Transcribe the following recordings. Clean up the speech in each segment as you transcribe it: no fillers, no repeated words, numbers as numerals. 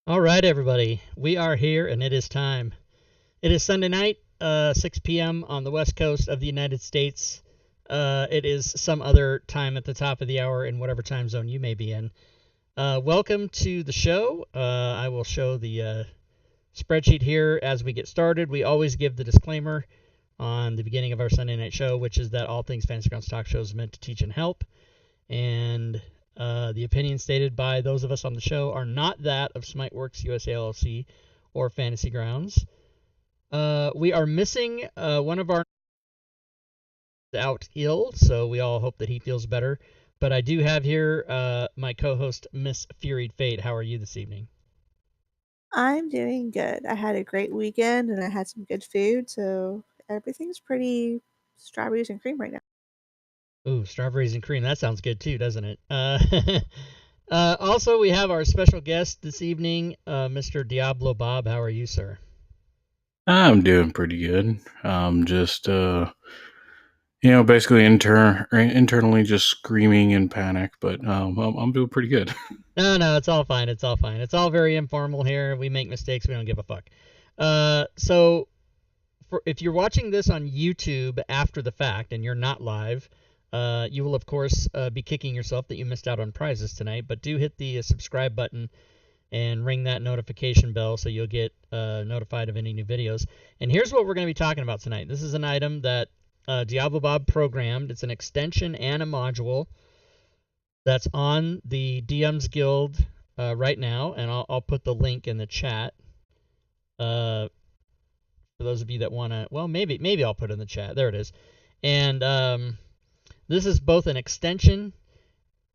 All right, everybody. We are here, and it is time. It is Sunday night, 6 p.m. on the west coast of the United States. It is some other time at the top of the hour in whatever time zone you may be in. Welcome to the show. I will show the spreadsheet here as we get started. We always give the disclaimer on the beginning of our Sunday night show, which is that all things Fantasy Grounds Talk Show is meant to teach and help. And the opinions stated by those of us on the show are not that of Smiteworks USA LLC or Fantasy Grounds. We are missing one of our out ill, so we all hope that he feels better. But I do have here my co-host, Miss Furied Fate. How are you this evening? I'm doing good. I had a great weekend and I had some good food, so everything's pretty strawberries and cream right now. Ooh, strawberries and cream. That sounds good too, doesn't it? Also, we have our special guest this evening, Mr. Diablo Bob. How are you, sir? I'm doing pretty good. Just basically internally just screaming in panic, but I'm doing pretty good. No, it's all fine. It's all fine. It's all very informal here. We make mistakes. We don't give a fuck. So if you're watching this on YouTube after the fact and you're not live, you will of course be kicking yourself that you missed out on prizes tonight. But do hit the subscribe button and ring that notification bell so you'll get notified of any new videos. And here's what we're going to be talking about tonight. This is an item that Diablo Bob programmed. It's an extension and a module that's on the DM's Guild right now, and I'll put the link in the chat for those of you that want to. Well, maybe I'll put it in the chat. There it is. And this is both an extension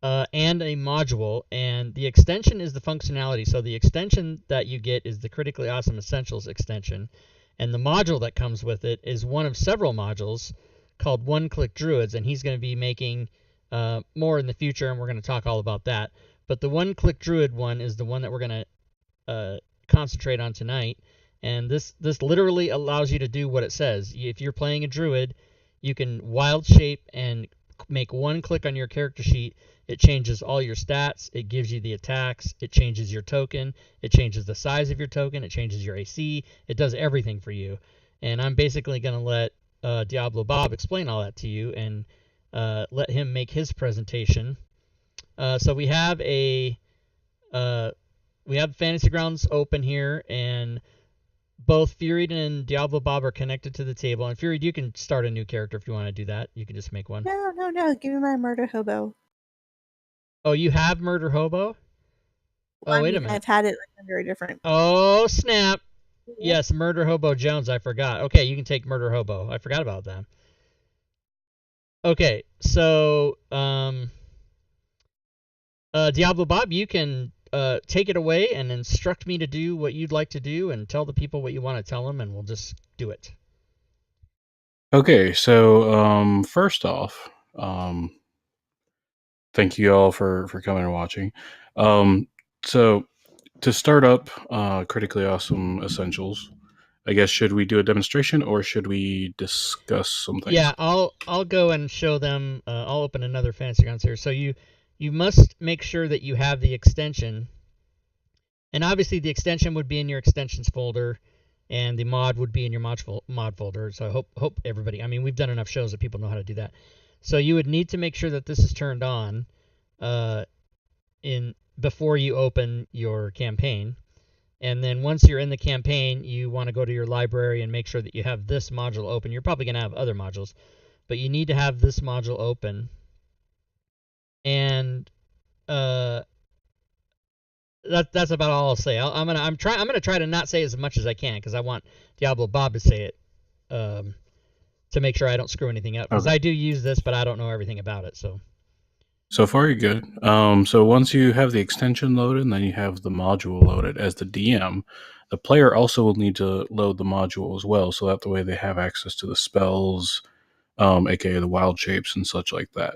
and a module, and the extension is the functionality. So the extension that you get is the Critically Awesome Essentials extension, and the module that comes with it is one of several modules called One Click Druids, and he's going to be making more in the future, and we're going to talk all about that. But the One Click Druid one is the one that we're going to concentrate on tonight, and this literally allows you to do what it says. If you're playing a druid, you can wild shape and make one click on your character sheet. It changes all your stats. It gives you the attacks. It changes your token. It changes the size of your token. It changes your AC. It does everything for you. And I'm basically going to let Diablo Bob explain all that to you and let him make his presentation. So we have Fantasy Grounds open here, and both Furied and Diablo Bob are connected to the table. And Furied, you can start a new character if you want to do that. You can just make one. No, give me my murder hobo. Oh, you have Murder Hobo? Well, Oh, I wait a mean, minute. I've had it like under a different. Oh, snap. Yes, Murder Hobo Jones. I forgot. Okay, you can take Murder Hobo. I forgot about that. Okay, so Diablo Bob, you can take it away and instruct me to do what you'd like to do and tell the people what you want to tell them, and we'll just do it. Okay, so first off, thank you all for coming and watching. So to start up Critically Awesome Essentials, I guess should we do a demonstration or should we discuss some things? Yeah, I'll go and show them. I'll open another Fantasy Grounds here. So you must make sure that you have the extension, and obviously the extension would be in your extensions folder, and the mod would be in your mod folder. So I hope everybody. I mean, we've done enough shows that people know how to do that. So you would need to make sure that this is turned on, in before you open your campaign. And then once you're in the campaign, you want to go to your library and make sure that you have this module open. You're probably going to have other modules, but you need to have this module open. And that's about all I'll say. I'm gonna try to not say as much as I can because I want Diablo Bob to say it, to make sure I don't screw anything up. Because Okay. I do use this, but I don't know everything about it. So far, you're good. So once you have the extension loaded, and then you have the module loaded as the DM, the player also will need to load the module as well, so that the way they have access to the spells, aka the wild shapes and such like that.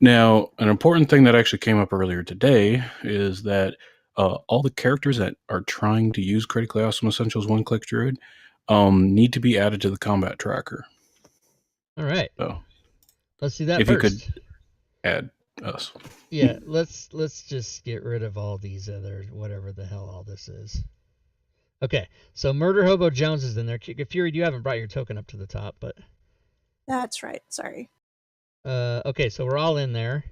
Now, an important thing that actually came up earlier today is that all the characters that are trying to use Critically Awesome Essentials One Click Druid need to be added to the combat tracker. All right, So let's do that if you could first. add us. Yeah, let's just get rid of all these other whatever the hell all this is. Okay, so Murder Hobo Jones is in there. Fury, you haven't brought your token up to the top, but That's right. Sorry. okay, so we're all in there.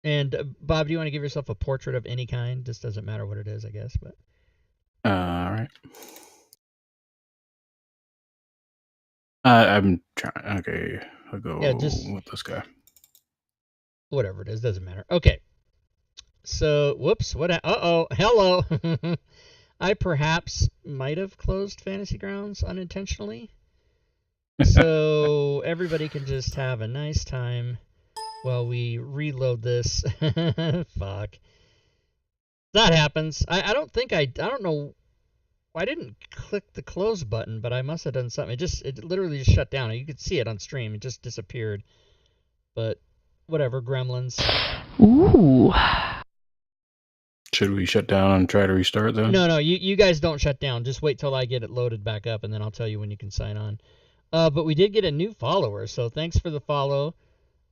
And Bob, do you want to give yourself a portrait of any kind? Just doesn't matter what it is, I guess. But All right. I'm trying. Okay, I'll go with this guy. Whatever it is, doesn't matter. Okay. So, whoops. What? Uh-oh. Hello. I perhaps might have closed Fantasy Grounds unintentionally. So everybody can just have a nice time while we reload this. Fuck. That happens. I don't know. I didn't click the close button, but I must have done something. It literally just shut down. You could see it on stream. It just disappeared. But whatever, gremlins. Ooh. Should we shut down and try to restart then? No, you guys don't shut down. Just wait till I get it loaded back up, and then I'll tell you when you can sign on. But we did get a new follower, so thanks for the follow.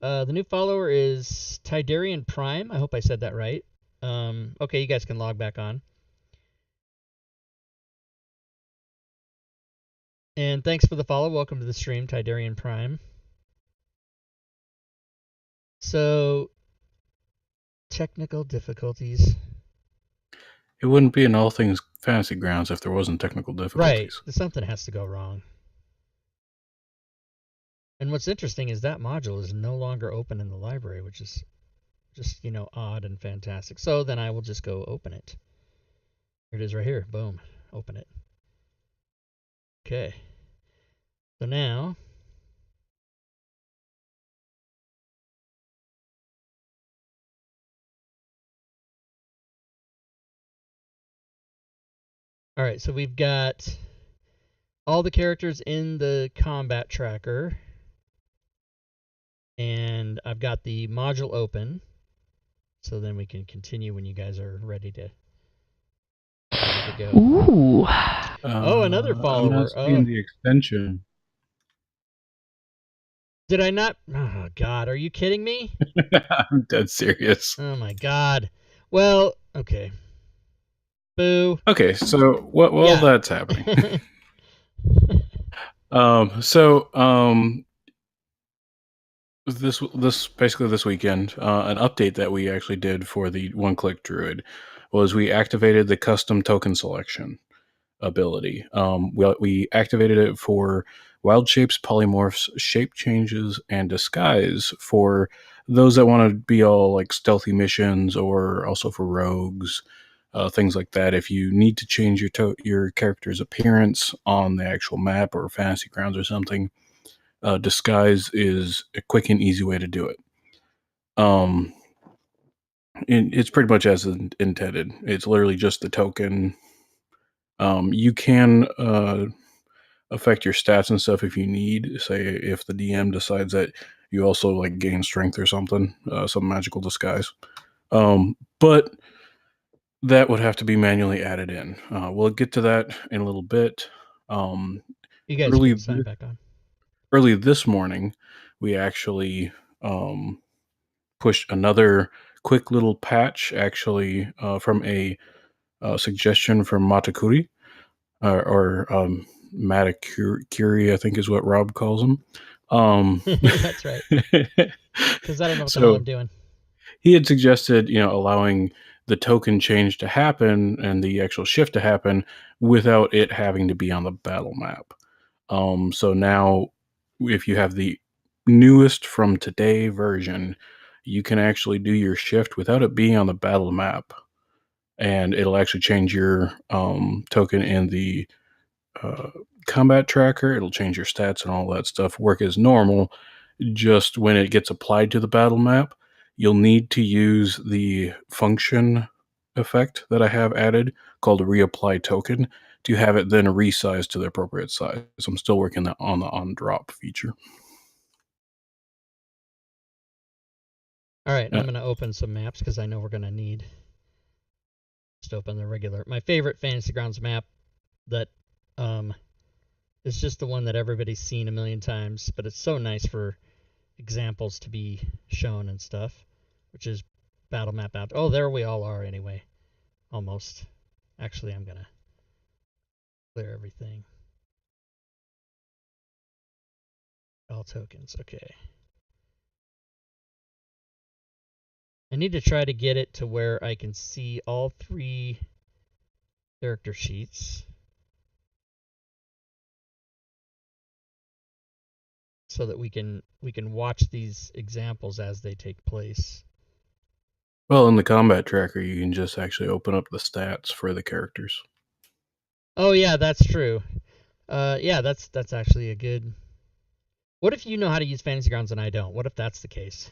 The new follower is Tidarian Prime. I hope I said that right. Okay, you guys can log back on. And thanks for the follow. Welcome to the stream, Tidarian Prime. So, technical difficulties. It wouldn't be in All Things Fantasy Grounds if there wasn't technical difficulties. Right. Something has to go wrong. And what's interesting is that module is no longer open in the library, which is just, odd and fantastic. So then I will just go open it. Here it is right here. Boom. Open it. Okay. So now, all right, so we've got all the characters in the combat tracker, and I've got the module open, so then we can continue when you guys are ready to go. Ooh. Another follower. I'm not seeing the extension. Did I not? Oh, God, are you kidding me? I'm dead serious. Oh, my God. Well, okay. Boo. Okay, so while that's happening. This basically this weekend, an update that we actually did for the one-click druid was we activated the custom token selection ability. We activated it for wild shapes, polymorphs, shape changes, and disguise for those that want to be all like stealthy missions, or also for rogues, things like that. If you need to change your character's appearance on the actual map or Fantasy Grounds or something, disguise is a quick and easy way to do it. It's pretty much as intended. It's literally just the token. You can affect your stats and stuff if you need. Say if the DM decides that you also like gain strength or something, some magical disguise. But that would have to be manually added in. We'll get to that in a little bit. You guys can sign back on. Early this morning, we actually pushed another quick little patch, actually from a suggestion from Matakuri, or Matakuri, I think is what Rob calls him. That's right. Because I don't know what the hell I'm doing. He had suggested, allowing the token change to happen and the actual shift to happen without it having to be on the battle map. So now, if you have the newest from today version, you can actually do your shift without it being on the battle map, and it'll actually change your token in the combat tracker. It'll change your stats and all that stuff, work as normal. Just when it gets applied to the battle map, you'll need to use the function effect that I have added called reapply token to have it then resized to the appropriate size. So I'm still working on the on-drop feature. All right, I'm going to open some maps because I know we're going to need. Just open the regular, my favorite Fantasy Grounds map that It's just the one that everybody's seen a million times, but it's so nice for examples to be shown and stuff, which is battle map out. Oh, there we all are anyway. Almost. Actually, I'm going to clear everything. All tokens. Okay. I need to try to get it to where I can see all 3 character sheets so that we can watch these examples as they take place. Well, in the combat tracker, you can just actually open up the stats for the characters. Oh yeah, that's true. Yeah, that's actually a good. What if you know how to use Fantasy Grounds and I don't? What if that's the case?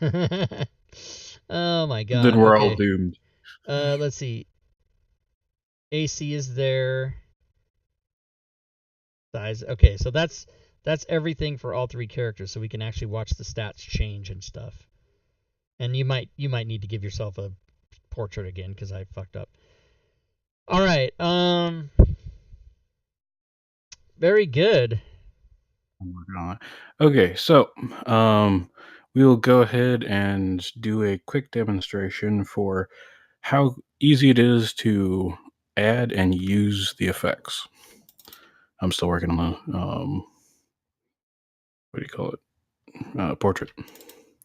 Oh my god. Then we're all Okay. doomed. Let's see. AC is there. Size. Okay, so that's everything for all 3 characters, so we can actually watch the stats change and stuff. And you might need to give yourself a portrait again because I fucked up. All right. Very good. I'm working on it. Okay, so we will go ahead and do a quick demonstration for how easy it is to add and use the effects. I'm still working on the what do you call it? Portrait.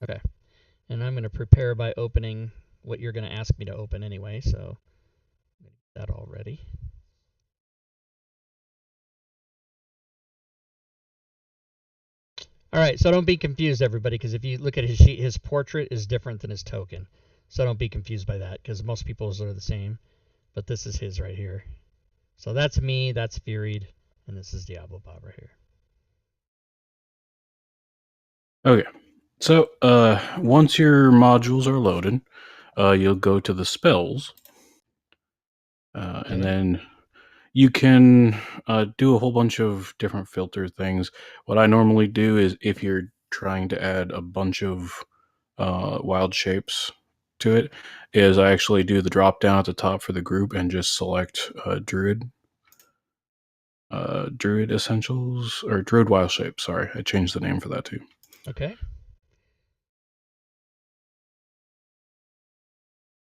Okay. And I'm going to prepare by opening what you're going to ask me to open anyway, so that all ready. All right, so don't be confused, everybody, because if you look at his sheet, his portrait is different than his token. So don't be confused by that, because most people's are the same. But this is his right here. So that's me, that's Furied, and this is Diablo Bob right here. Okay, so once your modules are loaded, you'll go to the spells, and then you can do a whole bunch of different filter things. What I normally do is if you're trying to add a bunch of wild shapes to it, is I actually do the drop down at the top for the group and just select Druid Essentials, or Druid Wild Shape. Sorry, I changed the name for that too. Okay.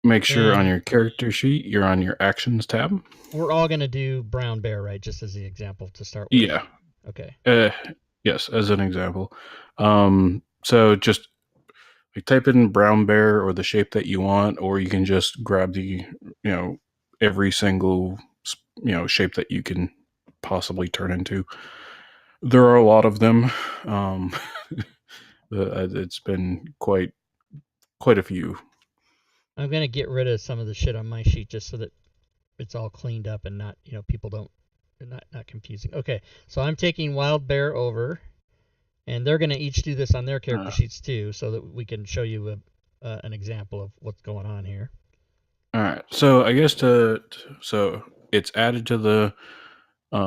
Make sure on your character sheet you're on your Actions tab. We're all going to do Brown Bear, right? Just as the example to start with. Yeah. Okay. Yes, as an example. So just type in brown bear or the shape that you want, or you can just grab the, every single, shape that you can possibly turn into. There are a lot of them. It's been quite a few. I'm going to get rid of some of the shit on my sheet just so that it's all cleaned up and not, people don't, not confusing. Okay, so I'm taking Wild Bear over, and they're going to each do this on their character sheets too, so that we can show you an example of what's going on here. All right, so I guess so it's added to the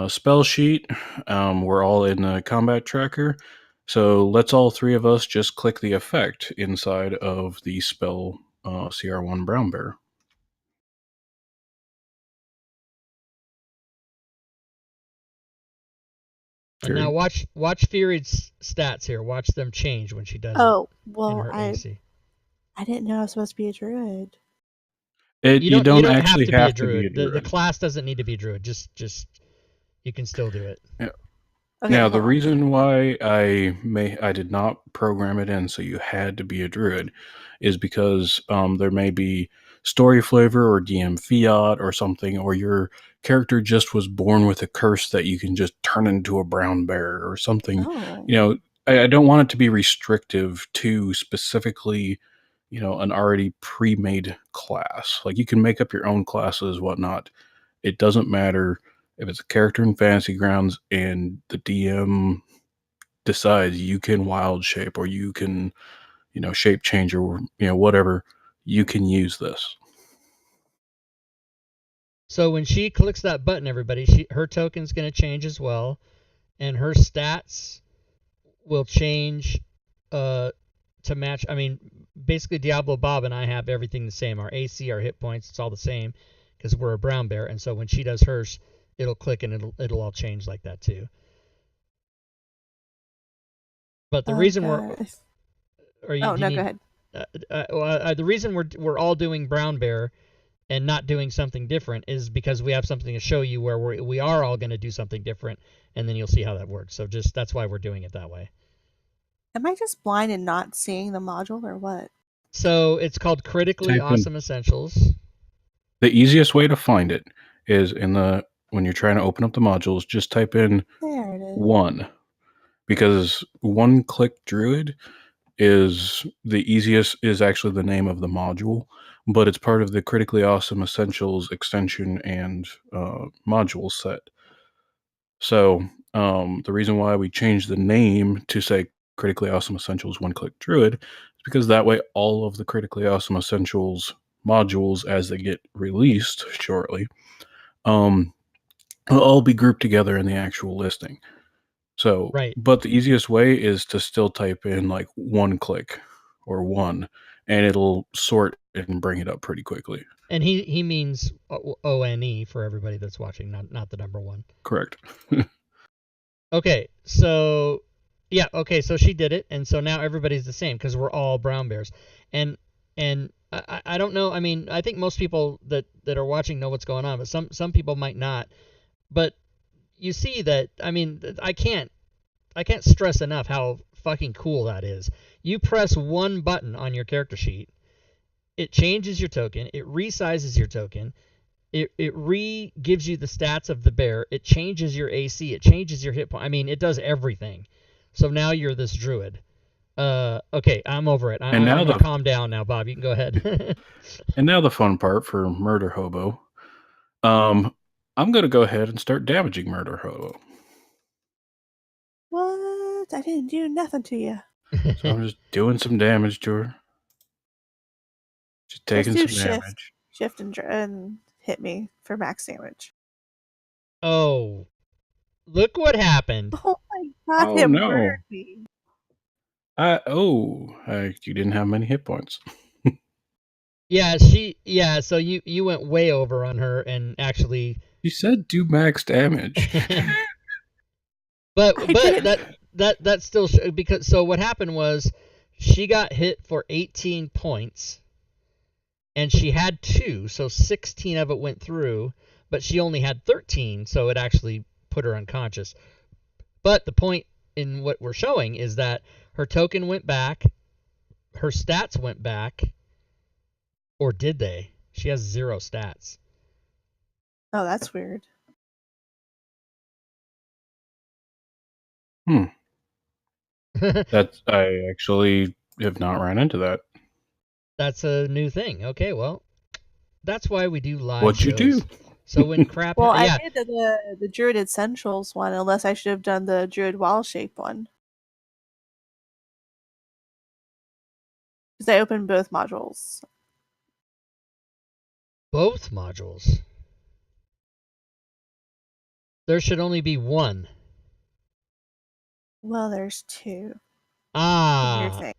spell sheet. We're all in the combat tracker. So let's all 3 of us just click the effect inside of the spell CR1 Brown Bear. And now watch Furied's stats here. Watch them change when she does Oh, it well, in her AC. I didn't know I was supposed to be a druid. You don't have actually to be a druid. The class doesn't need to be a druid. Just you can still do it. Yeah. Okay, Now, the reason why I did not program it in so you had to be a druid is because there may be story flavor or DM fiat or something, or your character just was born with a curse that you can just turn into a brown bear or something. Oh. I don't want it to be restrictive to specifically, an already pre-made class. Like, you can make up your own classes, whatnot. It doesn't matter if it's a character in Fantasy Grounds and the DM decides you can wild shape or you can, shape change or, whatever, you can use this. So when she clicks that button, everybody, her token's going to change as well, and her stats will change to match. I mean, basically Diablo Bob and I have everything the same. Our AC, our hit points, it's all the same because we're a brown bear. And so when she does hers, it'll click and it'll all change like that too. But the Oh reason god. do Oh you no, go need, ahead. the reason we're all doing brown bear and not doing something different is because we have something to show you where we are all going to do something different, and then you'll see how that works. So just that's why we're doing it that way. Am I just blind and not seeing the module or what? So it's called Critically Type in Awesome Essentials. the easiest way to find it is when you're trying to open up the modules, just type in There it is. 1, because one click druid is actually the name of the module, but it's part of the Critically Awesome Essentials extension and module set. So the reason why we changed the name to say Critically Awesome Essentials One Click Druid is because that way all of the Critically Awesome Essentials modules, as they get released shortly, will all be grouped together in the actual listing. So, Right. but the easiest way is to still type in like 1 click or 1, and it'll sort and bring it up pretty quickly. And he means ONE for everybody that's watching, not the number one. Correct. Okay, so yeah, okay, so she did it, and so now everybody's the same because we're all brown bears, and I don't know. I mean, I think most people that are watching know what's going on, but some people might not. But you see that. I mean, I can't stress enough how fucking cool that is. You press one button on your character sheet, it changes your token, it resizes your token, it gives you the stats of the bear, it changes your AC, it changes your hit point. I mean, it does everything. So now you're this druid. Okay, I'm over it. And now I'm gonna calm down now, Bob. You can go ahead. and now the fun part for Murder Hobo. I'm gonna go ahead and start damaging Murder Hobo. What? I didn't do nothing to you. So I'm just doing some damage to her. Just taking Just do some damage. shift and hit me for max damage. Oh, look what happened. Oh my god, Oh it no! murdered me. You didn't have many hit points. Yeah, so you went way over on her and actually You said do max damage. but I did. that still because so what happened was she got hit for 18 points and she had 2, so 16 of it went through, but she only had 13, so it actually put her unconscious. But the point in what we're showing is that her token went back, her stats went back, or did they? She has 0 stats. Oh, that's weird. I actually have not ran into that. That's a new thing. Okay, well, that's why we do live What'd you shows. do? So when crap, Well, yeah, I did the Druid Essentials one, unless I should have done the Druid Wall Shape one. Because I opened both modules. both modules. There should only be one. Well, there's 2 in your Ah, thing.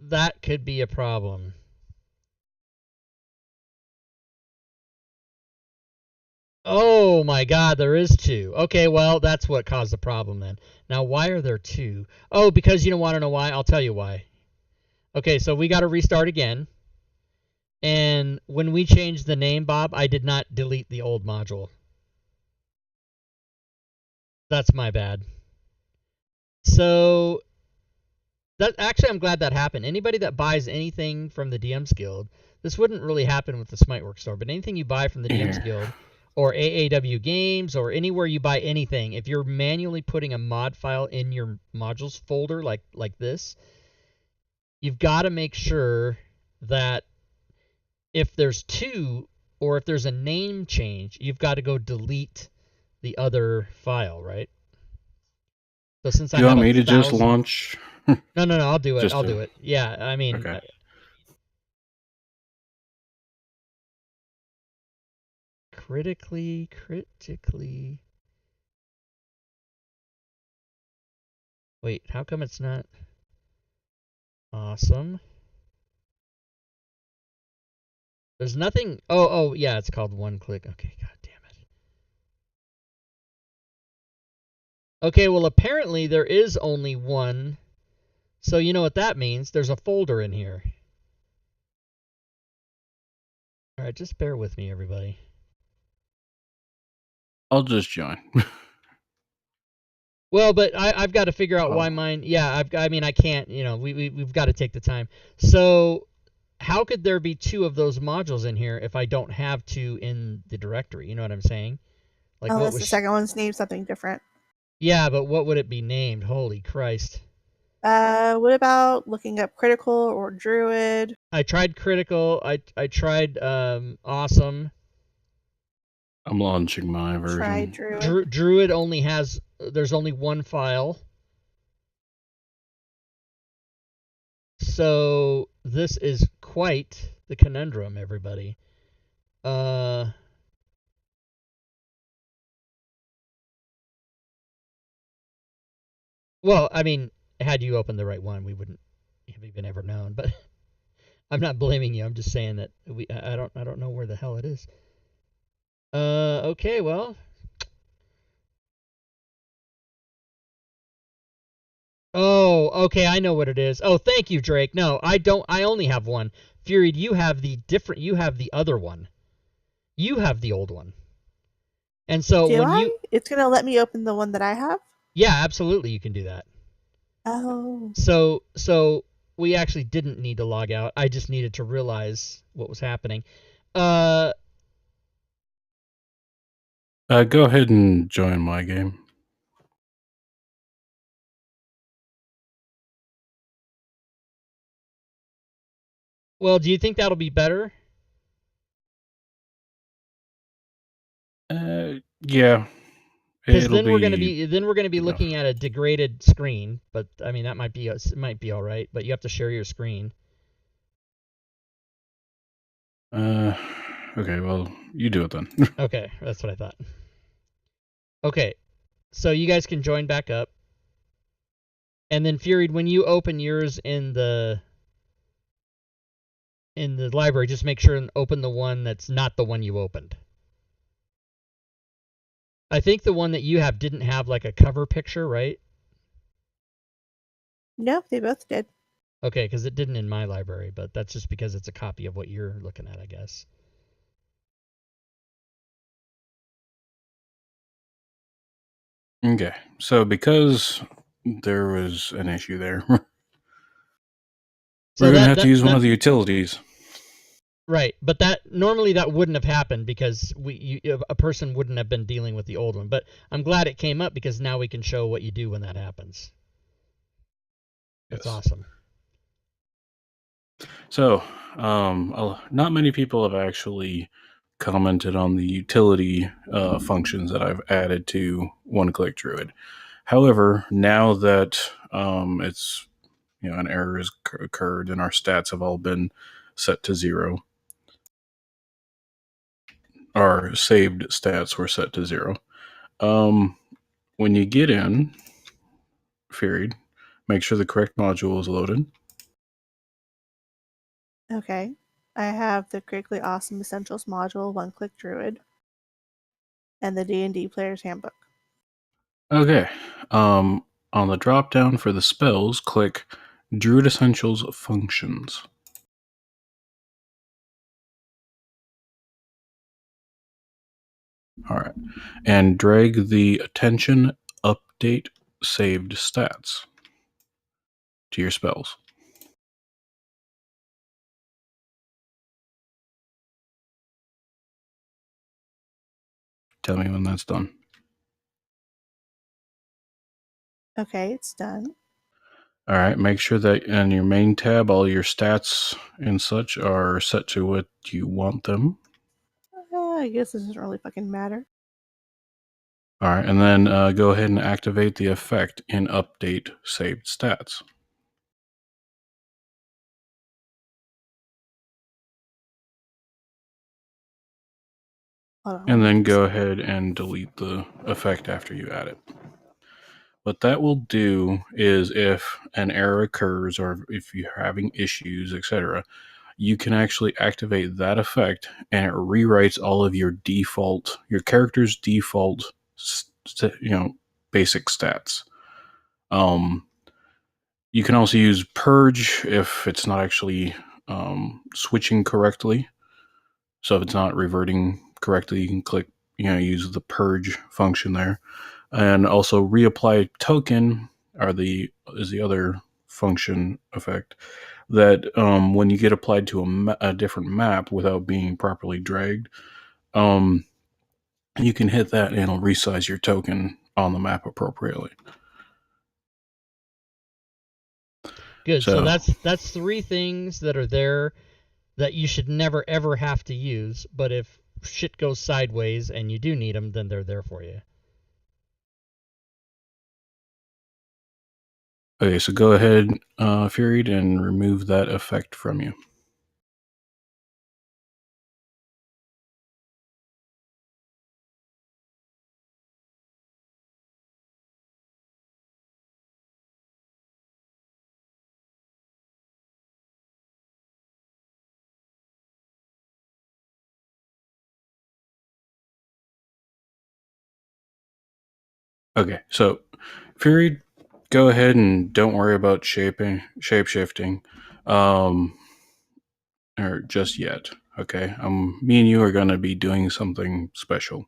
that could be a problem. Oh my god, there is 2. Okay, well, that's what caused the problem then. Now, why are there 2? Oh, because you don't want to know why? I'll tell you why. Okay, so we got to restart again. And when we changed the name, Bob, I did not delete the old module. That's my bad. So that actually, I'm glad that happened. Anybody that buys anything from the DM's Guild, this wouldn't really happen with the Smiteworks store, but anything you buy from the DM's Guild or AAW Games or anywhere you buy anything, if you're manually putting a mod file in your modules folder like this, you've got to make sure that if there's 2 or if there's a name change, you've got to go delete the other file, right? So since I You have want me to just 1,000. launch? No, I'll do it. Just I'll do it. Yeah, I mean, Okay. critically. Wait, how come it's not awesome? There's nothing. Oh, yeah, it's called one click. Okay, god damn it. Okay, well, apparently there is only one. So you know what that means. There's a folder in here. All right, just bear with me, everybody. I'll just join. Well, but I've got to figure out why Oh. mine. Yeah, I mean, I can't. We've got to take the time. So, how could there be two of those modules in here if I don't have two in the directory? You know what I'm saying? Like, what Unless the was? second one's named something different. Yeah, but what would it be named? Holy Christ! What about looking up critical or druid? I tried critical. I tried awesome. I'm launching my Try version. druid. Druid only has. There's only one file. So this is quite the conundrum, everybody. Well, I mean, had you opened the right one, we wouldn't have even ever known. But I'm not blaming you. I'm just saying that I don't know where the hell it is. Okay, well. Oh, okay, I know what it is. Oh, thank you, Drake. No, I don't. I only have one. Fury, you have the different. You have the other one. You have the old one. And so Do when I? you, It's gonna let me open the one that I have? yeah, absolutely, you can do that. Oh. So we actually didn't need to log out. I just needed to realize what was happening. Go ahead and join my game. Well, do you think that'll be better? Yeah. Because It'll then we're be gonna be enough. looking at a degraded screen. But I mean that might be all right. But you have to share your screen. Okay, well, you do it then. Okay, that's what I thought. Okay, so you guys can join back up. And then Fury, when you open yours in the library, just make sure and open the one that's not the one you opened. I think the one that you have didn't have like a cover picture, right? No, they both did. Okay, because it didn't in my library, but that's just because it's a copy of what you're looking at, I guess. Okay, so because there was an issue there, So we're going to have to that use one that of the utilities. right, but that normally that wouldn't have happened because a person wouldn't have been dealing with the old one. But I'm glad it came up because now we can show what you do when that happens. That's Yes. awesome. So, not many people have actually commented on the utility functions that I've added to One Click Druid. However, now that it's an error has occurred and our stats have all been set to 0, our saved stats were set to 0. When you get in, Furied, make sure the correct module is loaded. Okay. I have the Critically Awesome Essentials module, One Click Druid, and the D&D Player's Handbook. Okay. On the drop down for the spells, click Druid Essentials Functions. All right. And drag the Attention Update Saved Stats to your spells. Tell me when that's done. Okay, it's done. All right. Make sure that in your main tab, all your stats and such are set to what you want them. I guess this doesn't really fucking matter. All right. And then go ahead and activate the effect in Update Saved Stats. Hold on, And let me then just... go ahead and delete the effect after you add it. What that will do is if an error occurs or if you're having issues, etc., you can actually activate that effect and it rewrites all of your character's default, basic stats. You can also use purge if it's not actually switching correctly. So if it's not reverting correctly, you can click, use the purge function there. And also reapply token is the other function effect that when you get applied to a different map without being properly dragged, you can hit that and it'll resize your token on the map appropriately. Good. So that's 3 things that are there that you should never ever have to use, but if shit goes sideways and you do need them, then they're there for you. Okay, so go ahead, Furied, and remove that effect from you. Okay, so Fury, go ahead and don't worry about shape-shifting, or just yet. Okay, me and you are going to be doing something special.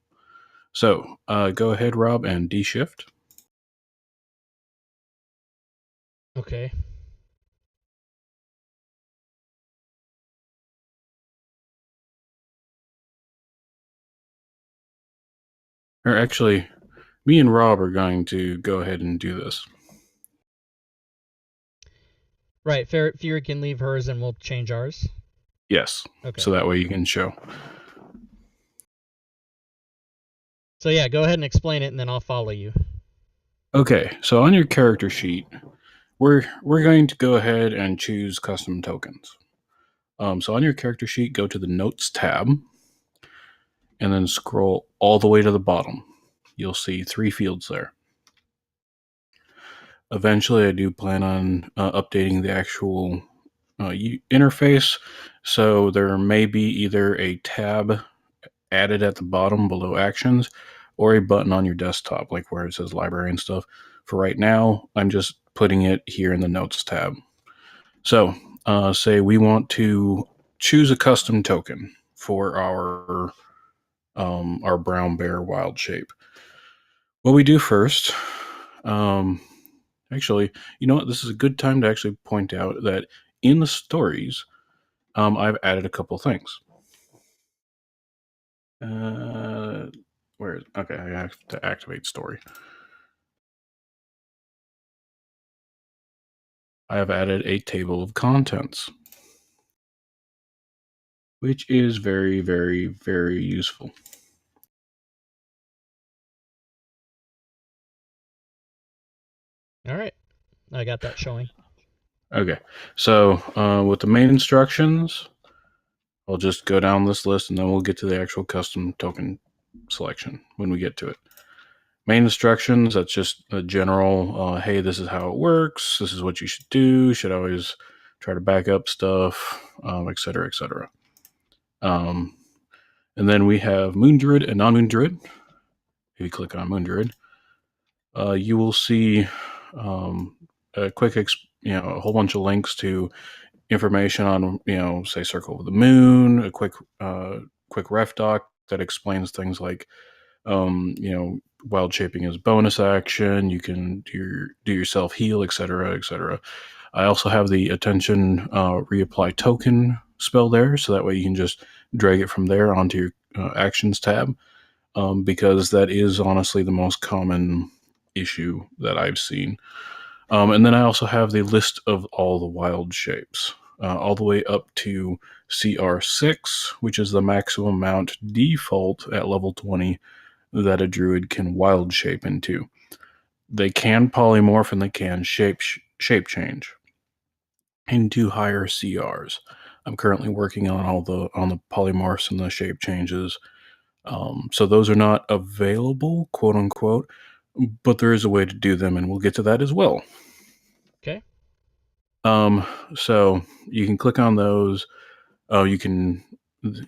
So go ahead, Rob, and de-shift. Okay. Or actually, me and Rob are going to go ahead and do this. Right. Fury can leave hers and we'll change ours. Yes. Okay. So that way you can show. So yeah, go ahead and explain it, and then I'll follow you. Okay. So on your character sheet, we're going to go ahead and choose custom tokens. So on your character sheet, go to the Notes tab, and then scroll all the way to the bottom. You'll see 3 fields there. Eventually, I do plan on updating the actual interface, so there may be either a tab added at the bottom below Actions, or a button on your desktop, like where it says Library and stuff. For right now, I'm just putting it here in the Notes tab. So, say we want to choose a custom token for our brown bear wild shape. What we do first, actually, you know what? This is a good time to actually point out that in the stories, I've added a couple things. Okay, I have to activate story. I have added a table of contents, which is very, very, very useful. All right. I got that showing. Okay, so with the main instructions, I'll just go down this list and then we'll get to the actual custom token selection when we get to it. Main instructions, that's just a general, hey, this is how it works, this is what you should do, should always try to back up stuff, etc., etc. And then we have Moon Druid and Non-Moon Druid. If you click on Moon Druid, you will see a quick, a whole bunch of links to information on, say, Circle of the Moon, a quick ref doc that explains things like, wild shaping is bonus action. You can do yourself heal, etc., etc. I also have the attention reapply token spell there, so that way you can just drag it from there onto your actions tab, because that is honestly the most common issue that I've seen. And then I also have the list of all the wild shapes, all the way up to CR6, which is the maximum amount default at level 20 that a druid can wild shape into. They can polymorph and they can shape change into higher CRs. I'm currently working on on the polymorphs and the shape changes. So those are not available, quote unquote, but there is a way to do them, and we'll get to that as well. Okay. So you can click on those. Oh, you can,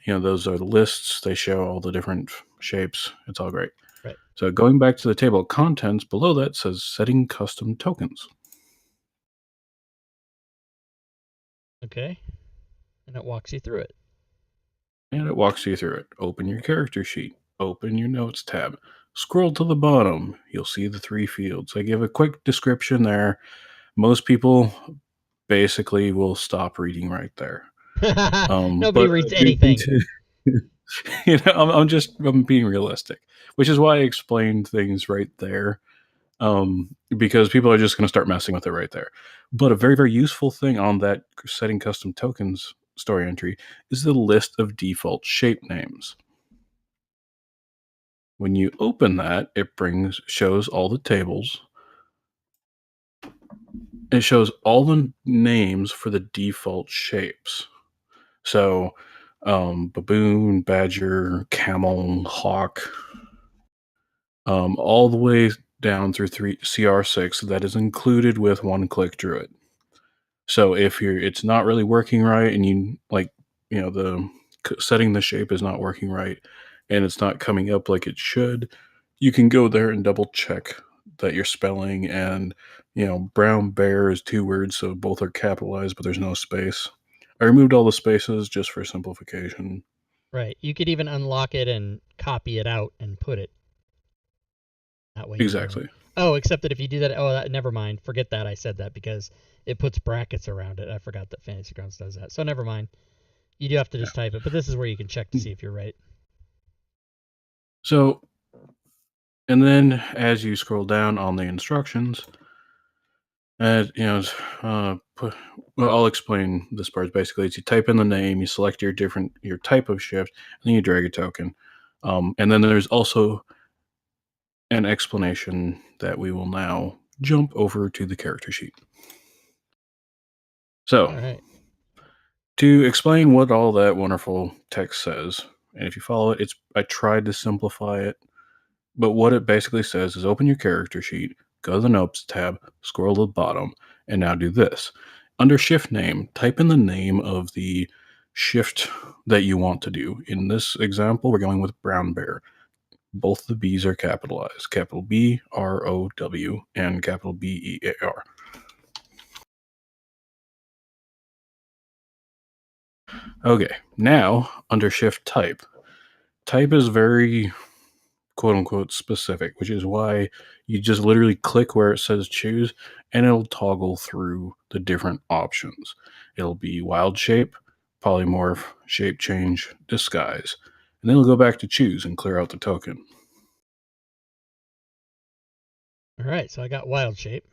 those are the lists. They show all the different shapes. It's all great. Right. So going back to the table of contents, below that says setting custom tokens. Okay. And it walks you through it. And it walks you through it. Open your character sheet. Open your notes tab. Scroll to the bottom. You'll see the 3 fields. I give a quick description there. Most people basically will stop reading right there. Nobody reads anything. I'm being realistic, which is why I explained things right there. Because people are just going to start messing with it right there. But a very, very useful thing on that setting custom tokens story entry is the list of default shape names. When you open that, it shows all the tables. It shows all the names for the default shapes. So, baboon, badger, camel, hawk, all the way down through CR6 that is included with one-click Druid. So if it's not really working right, and the setting the shape is not working right, and it's not coming up like it should, you can go there and double check that you're spelling. And brown bear is 2 words, so both are capitalized, but there's no space. I removed all the spaces just for simplification. Right. You could even unlock it and copy it out and put it. That way. Exactly. Oh, except that if you do that, never mind. Forget that I said that, because it puts brackets around it. I forgot that Fantasy Grounds does that. So never mind. You do have to just type it, but this is where you can check to see if you're right. So, and then as you scroll down on the instructions, I'll explain this part. Basically, it's you type in the name, you select your type of shift, and then you drag a token. And then there's also an explanation that we will now jump over to the character sheet. So, All right. To explain what all that wonderful text says, and if you follow it, I tried to simplify it, but what it basically says is open your character sheet, go to the Notes tab, scroll to the bottom, and now do this. Under shift name, type in the name of the shift that you want to do. In this example, we're going with brown bear. Both the B's are capitalized, capital B, R-O-W, and capital B-E-A-R. Okay, now under shift type is very quote unquote specific, which is why you just literally click where it says choose and it'll toggle through the different options. It'll be wild shape, polymorph, shape change, disguise, and then it'll go back to choose and clear out the token. All right, so I got wild shape.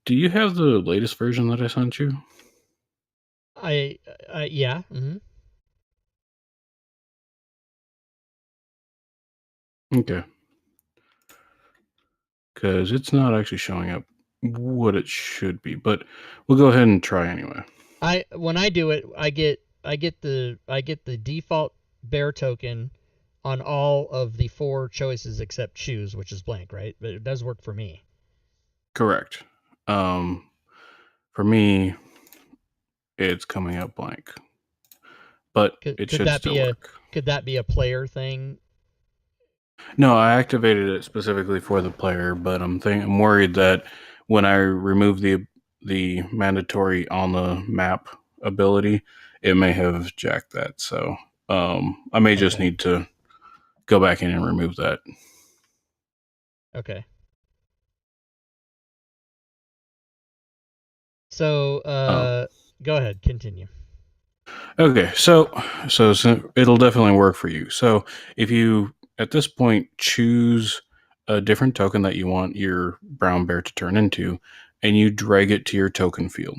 Do you have the latest version that I sent you? Yeah. Mm-hmm. Okay. Because it's not actually showing up what it should be, but we'll go ahead and try anyway. When I do it, I get the default bear token on all of the 4 choices except choose, which is blank, right? But it does work for me. Correct. For me, it's coming up blank, but it should still work. Could that be a player thing? No, I activated it specifically for the player, but I'm worried that when I remove the mandatory on the map ability, it may have jacked that. So I may just need to go back in and remove that. Okay. So go ahead, continue. Okay, so it'll definitely work for you. So if you at this point choose a different token that you want your brown bear to turn into, and you drag it to your token field.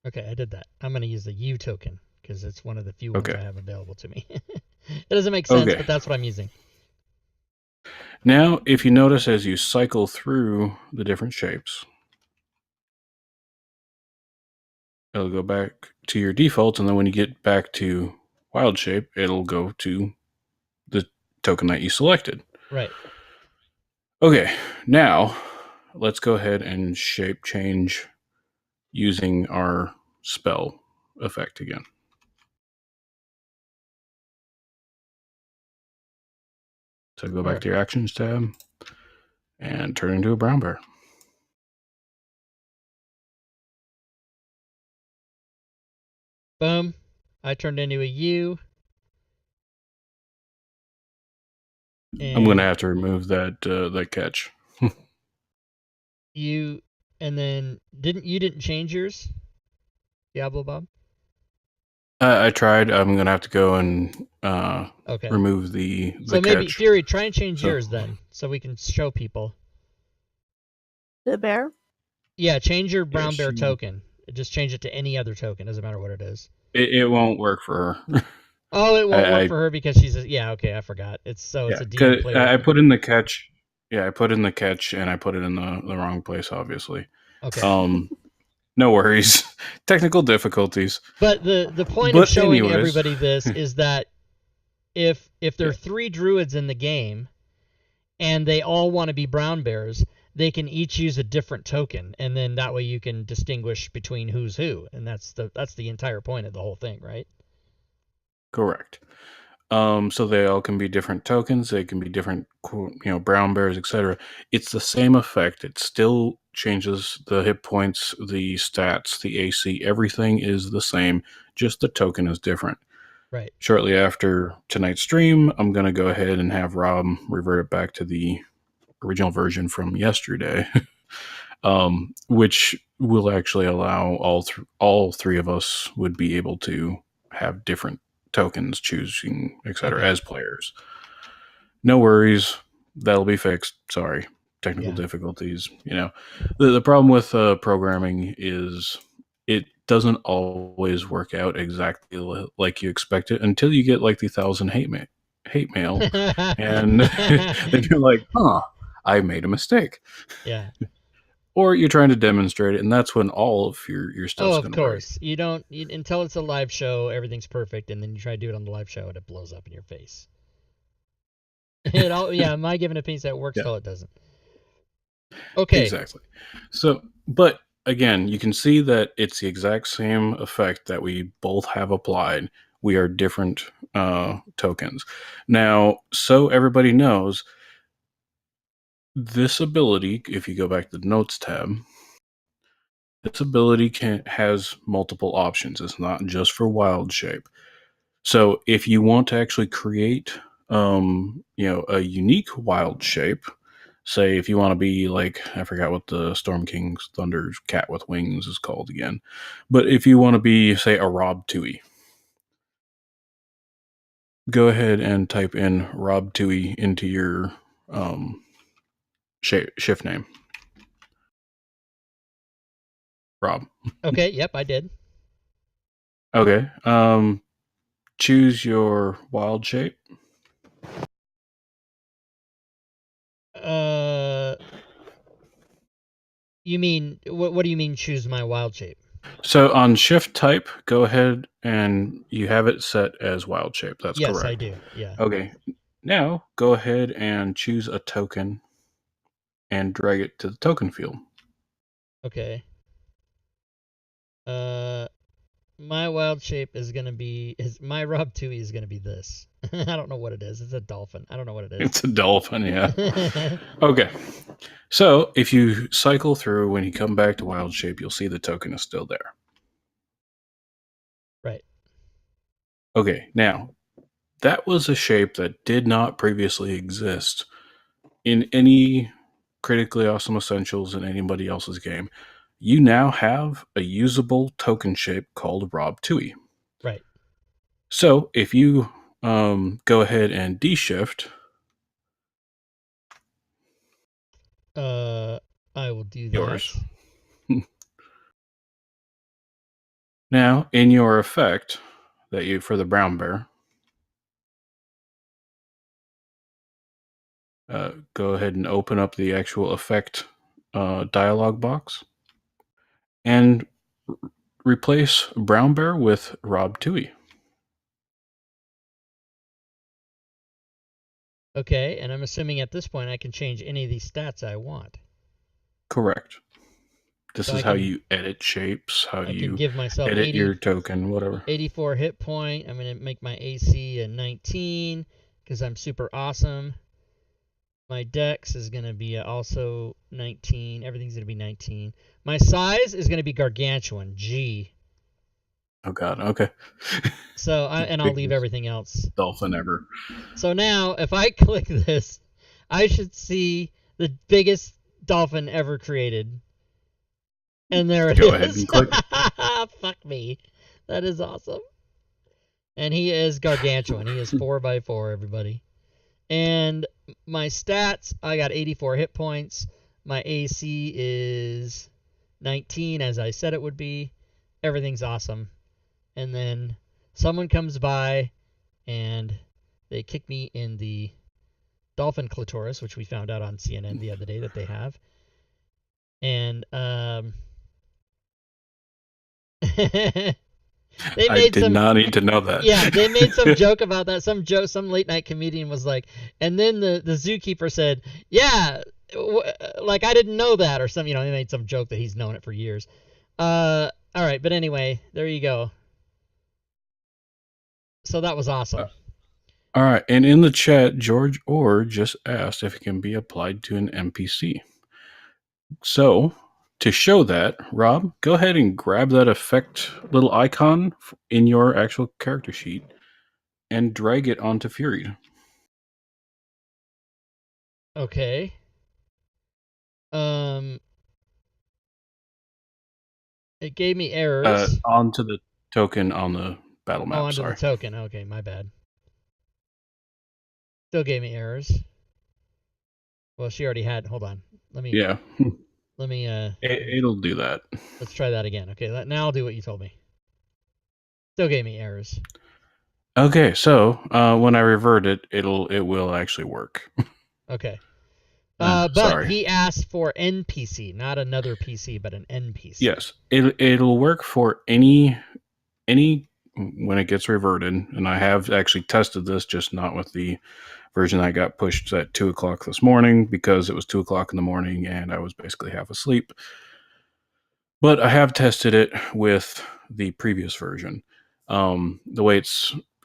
Okay, I did that. I'm going to use the U token because it's one of the few ones I have available to me. It doesn't make sense, but that's what I'm using. Now, if you notice as you cycle through the different shapes, it'll go back to your defaults, and then when you get back to wild shape, it'll go to the token that you selected. Right. Okay, now let's go ahead and shape change using our spell effect again. So go back to your actions tab and turn into a brown bear. Boom. I turned into a U. I'm going to have to remove that catch. You, and then you didn't change yours, Diablo Bob? I tried. I'm going to have to go and Okay. remove the So catch. maybe, Fury, try and change yours then, so we can show people. The bear? Yeah, change your brown bear token. Just change it to any other token. Doesn't matter what it is. It won't work for her. Oh, it won't work for her because she's yeah. Okay, I forgot. It's a DM player. I put in the catch. Yeah, I put in the catch and I put it in the wrong place. Obviously. Okay. No worries. Technical difficulties. But the point of showing everybody this is that if there are 3 druids in the game, and they all want to be brown bears, they can each use a different token, and then that way you can distinguish between who's who, and that's the entire point of the whole thing, right? Correct. So they all can be different tokens. They can be different, brown bears, etc. It's the same effect. It still changes the hit points, the stats, the AC. Everything is the same. Just the token is different. Right. Shortly after tonight's stream, I'm going to go ahead and have Rob revert it back to the original version from yesterday, which will actually allow all 3 of us would be able to have different tokens, choosing, etc. as players. No worries, that'll be fixed. Sorry, technical difficulties. The problem with programming is it doesn't always work out exactly like you expect it until you get like the 1,000 hate mail, and then you're like, I made a mistake. Yeah. Or you're trying to demonstrate it, and that's when all of your stuff's going to break. Of course. You don't until it's a live show, everything's perfect, and then you try to do it on the live show, and it blows up in your face. My given opinion that works till it doesn't. Okay. Exactly. So, but again, you can see that it's the exact same effect that we both have applied. We are different tokens. Now, so everybody knows, this ability, if you go back to the Notes tab, this ability has multiple options. It's not just for wild shape. So if you want to actually create a unique wild shape, say if you want to be like, I forgot what the Storm King's Thunder's cat with wings is called again, but if you want to be, say, a Rob Tui, go ahead and type in Rob Tui into your shift name. Rob. Okay, yep, I did. Okay. Choose your wild shape. You mean what do you mean choose my wild shape? So on shift type, go ahead and you have it set as wild shape. That's correct. Yes, I do. Yeah. Okay. Now go ahead and choose a token and drag it to the token field. Okay. My wild shape is gonna be my Rob Tui is gonna be this. I don't know what it is. It's a dolphin. I don't know what it is. It's a dolphin, yeah. Okay. So if you cycle through, when you come back to wild shape, you'll see the token is still there. Right. Okay. Now, that was a shape that did not previously exist in any Critically Awesome Essentials in anybody else's game. You now have a usable token shape called Rob Tui. Right. So if you go ahead and D-shift. I will do that. Yours. Now, in your effect that you for the brown bear, go ahead and open up the actual effect dialog box and replace brown bear with Rob Tui. Okay, and I'm assuming at this point I can change any of these stats I want. Correct. This So is I how can you edit shapes, how I can you give myself edit your token, whatever. 84 hit point. I'm going to make my AC a 19 because I'm super awesome. My dex is going to be also 19. Everything's going to be 19. My size is going to be gargantuan, G. Oh god, okay. So I'll leave everything else. Dolphin ever. So now if I click this, I should see the biggest dolphin ever created. And there it is. Go ahead and click. Fuck me. That is awesome. And he is gargantuan. He is 4x4, everybody. And my stats, I got 84 hit points. My AC is 19, as I said it would be. Everything's awesome. And then someone comes by and they kick me in the dolphin clitoris, which we found out on CNN the other day that they have. And I did not need to know that. Yeah, they made some joke about that. Some late night comedian was like, and then the zookeeper said, yeah, like I didn't know that, or some, he made some joke that he's known it for years. All right, but anyway, there you go. So that was awesome. All right, and in the chat, George Orr just asked if it can be applied to an NPC. So, to show that, Rob, go ahead and grab that effect little icon in your actual character sheet and drag it onto Fury. Okay. It gave me errors. Onto the token on the battle map. Onto the token. Okay, my bad. Still gave me errors. Well, she already had. Hold on. Let me. Yeah. Let me. It'll do that. Let's try that again. Okay. Now I'll do what you told me. Still gave me errors. Okay, so when I revert it, it will actually work. Okay. But sorry. He asked for NPC, not another PC, but an NPC. Yes, it'll work for any when it gets reverted, and I have actually tested this, just not with the version that got pushed at 2:00 this morning because it was 2:00 in the morning and I was basically half asleep. But I have tested it with the previous version. The way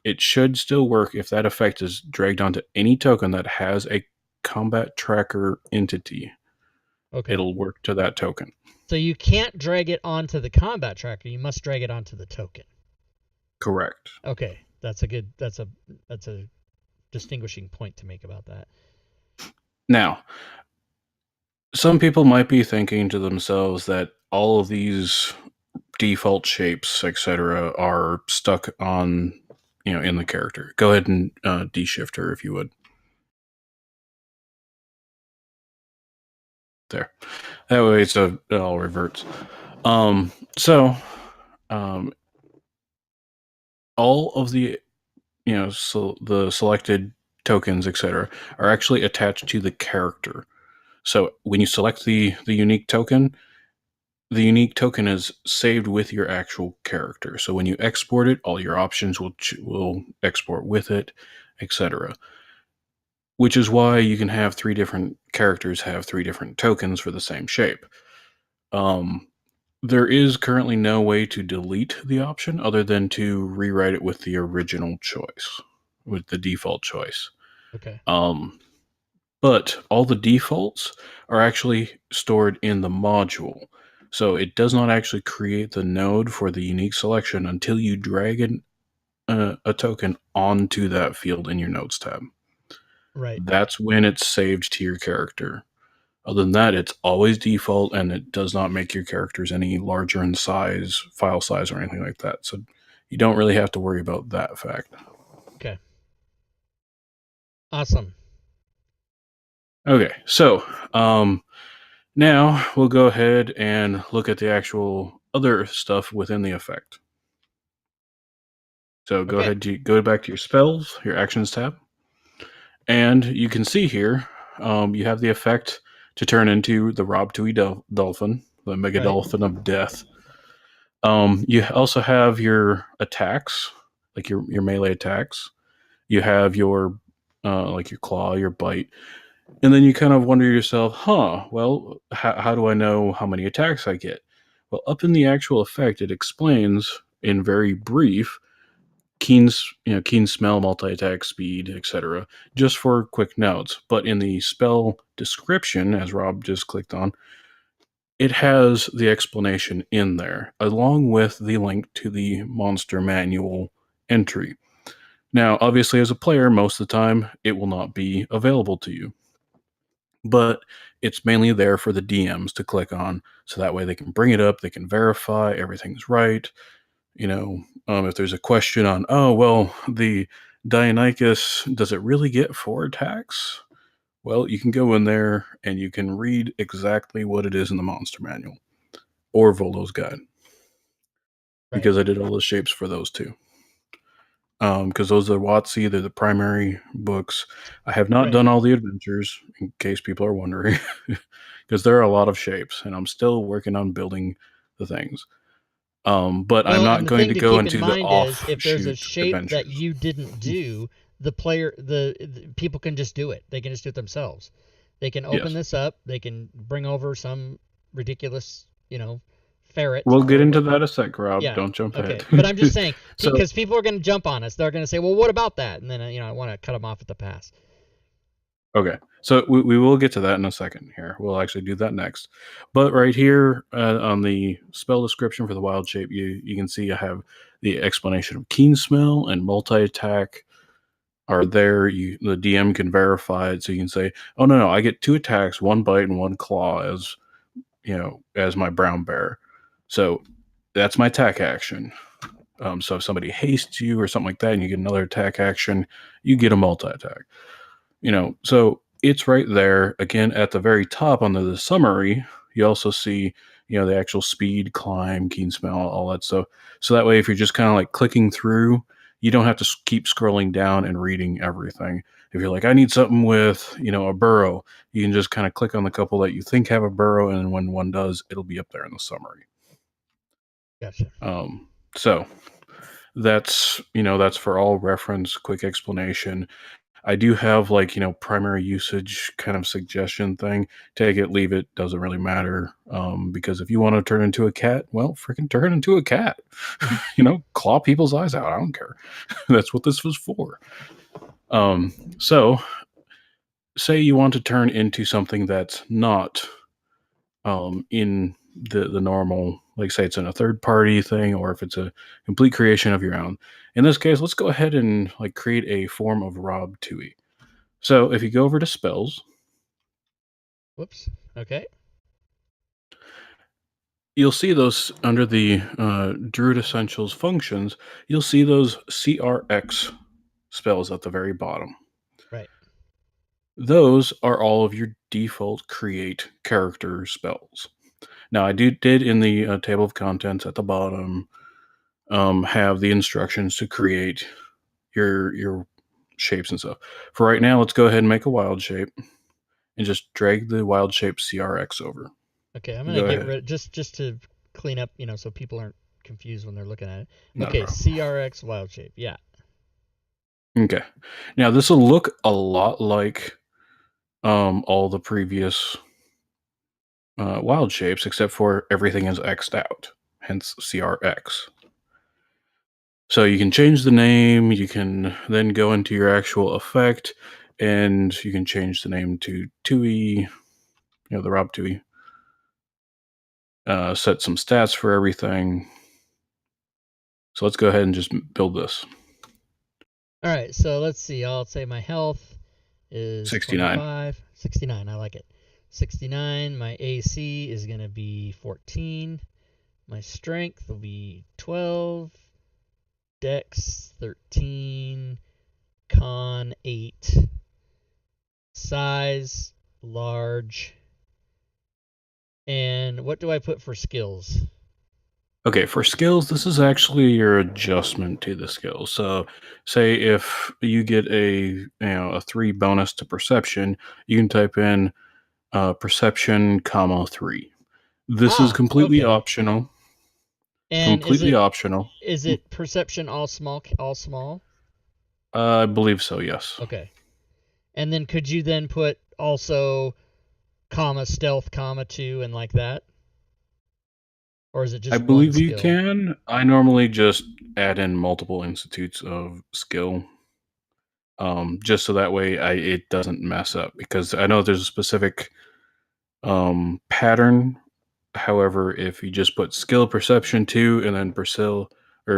it should still work if that effect is dragged onto any token that has a combat tracker entity. Okay. It'll work to that token. So you can't drag it onto the combat tracker. You must drag it onto the token. Correct. Okay, that's a distinguishing point to make about that. Now, some people might be thinking to themselves that all of these default shapes, etc., are stuck on, in the character. Go ahead and de-shift her if you would. There. That way it all reverts. All of the, so the selected tokens, etc., are actually attached to the character. So when you select the unique token is saved with your actual character. So when you export it, all your options will export with it, etc. Which is why you can have 3 different characters have 3 different tokens for the same shape. There is currently no way to delete the option other than to rewrite it with the original choice, with the default choice. Okay. But all the defaults are actually stored in the module. So it does not actually create the node for the unique selection until you drag a token onto that field in your nodes tab. Right. That's when it's saved to your character. Other than that, it's always default, and it does not make your characters any larger in size, file size, or anything like that. So you don't really have to worry about that fact. Okay. Awesome. Okay, so now we'll go ahead and look at the actual other stuff within the effect. So go ahead, go back to your spells, your actions tab, and you can see here you have the effect to turn into the Rob Tui Dolphin, the Mega Dolphin of Death. You also have your attacks, like your melee attacks. You have your like your claw, your bite. And then you kind of wonder to yourself, well, how do I know how many attacks I get? Well, up in the actual effect, it explains in very brief keen smell, multi-attack, speed, etc., just for quick notes. But in the spell description, as Rob just clicked on, it has the explanation in there, along with the link to the monster manual entry. Now, obviously, as a player, most of the time, it will not be available to you, but it's mainly there for the DMs to click on, so that way they can bring it up, they can verify everything's right. If there's a question on, oh, well, the Deinonychus, does it really get 4 attacks? Well, you can go in there and you can read exactly what it is in the monster manual or Volo's guide, Right. because I did all the shapes for those two. Because those are WotC, they're the primary books. I have not Right. done all the adventures, in case people are wondering, because there are a lot of shapes, and I'm still working on building the things. But I'm Well, and not the going thing to to go keep in into the mind is if there's a offshoot shape that adventures. you didn't do, the people can just do it. They can just do it themselves. They can open Yes. this up. They can bring over some ridiculous, ferret We'll get or into what. that in a sec, Rob. Yeah. Don't jump ahead. Okay. But I'm just saying So, because people are going to jump on us. They're going to say, "Well, what about that?" And then I want to cut them off at the pass. okay. So we will get to that in a second here. We'll actually do that next. But right here on the spell description for the wild shape, you can see I have the explanation of keen smell and multi-attack are there. The DM can verify it, so you can say, "Oh no, I get 2 attacks, 1 bite, and 1 claw as my brown bear." So that's my attack action. So if somebody hastes you or something like that, and you get another attack action, you get a multi-attack. So it's right there. Again, at the very top under the summary, you also see the actual speed, climb, keen smell, all that stuff. So that way, if you're just kind of like clicking through, you don't have to keep scrolling down and reading everything. If you're like, I need something with a burrow, you can just kind of click on the couple that you think have a burrow, and when one does, it'll be up there in the summary. Gotcha. So that's for all reference, quick explanation. I do have primary usage kind of suggestion thing. Take it, leave it, doesn't really matter. Because if you want to turn into a cat, well, freaking turn into a cat. Claw people's eyes out. I don't care. That's what this was for. So say you want to turn into something that's not in the normal, like say it's in a third party thing, or if it's a complete creation of your own. In this case, let's go ahead and create a form of Rob Tui. So if you go over to spells, Whoops. Okay. you'll see those under the Druid Essentials functions. You'll see those CRX spells at the very bottom. Right. Those are all of your default create character spells. Now, I did in the table of contents at the bottom have the instructions to create your shapes and stuff. For right now, let's go ahead and make a wild shape and just drag the wild shape CRX over. Okay, I'm gonna Go get ahead. rid just to clean up, so people aren't confused when they're looking at it. Not a Okay, problem. CRX wild shape. Yeah. Okay. Now this will look a lot like all the previous wild shapes, except for everything is X'd out, hence CRX. So you can change the name, you can then go into your actual effect, and you can change the name to Tui, the Rob Tui. Set some stats for everything. So let's go ahead and just build this. All right, so let's see. I'll say my health is 69. 25. 69, I like it. 69. My AC is going to be 14. My strength will be 12. Dex 13. Con 8. Size large. And what do I put for skills? Okay, for skills, this is actually your adjustment to the skills. So, say if you get a 3 bonus to perception, you can type in perception, comma 3. This is completely Okay. optional. And Completely optional. is it perception all small? All small? I believe so. Yes. Okay. And then could you then put also comma stealth comma 2 and like that? Or is it just I one believe you skill? can. I normally just add in multiple institutes of skill, just so that way it doesn't mess up. Because I know there's a specific pattern. However, if you just put skill perception 2 and then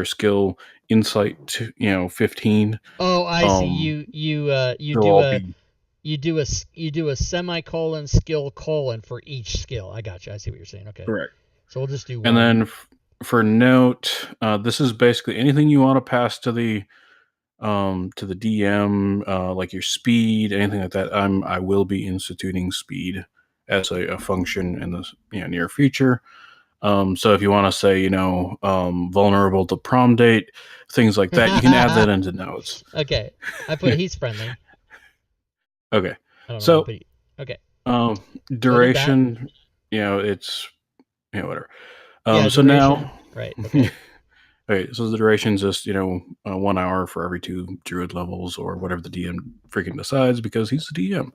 skill insight 15, Oh, I see. You they'll do all a be you do a semicolon skill colon for each skill. I got you. I see what you're saying. Okay. correct. So we'll just do And one. then for note, this is basically anything you want to pass to the DM, like your speed, anything like that. I will be instituting speed as a function in the near future. So if you want to say, vulnerable to prom date, things like that, you can add that into notes. Okay. I put he's friendly. Okay. I don't know why I So, put okay. So I did that. duration, it's, whatever. Yeah, So duration. now, Right. Okay. okay, so the duration is just, 1 hour for every 2 druid levels or whatever the DM freaking decides because he's the DM.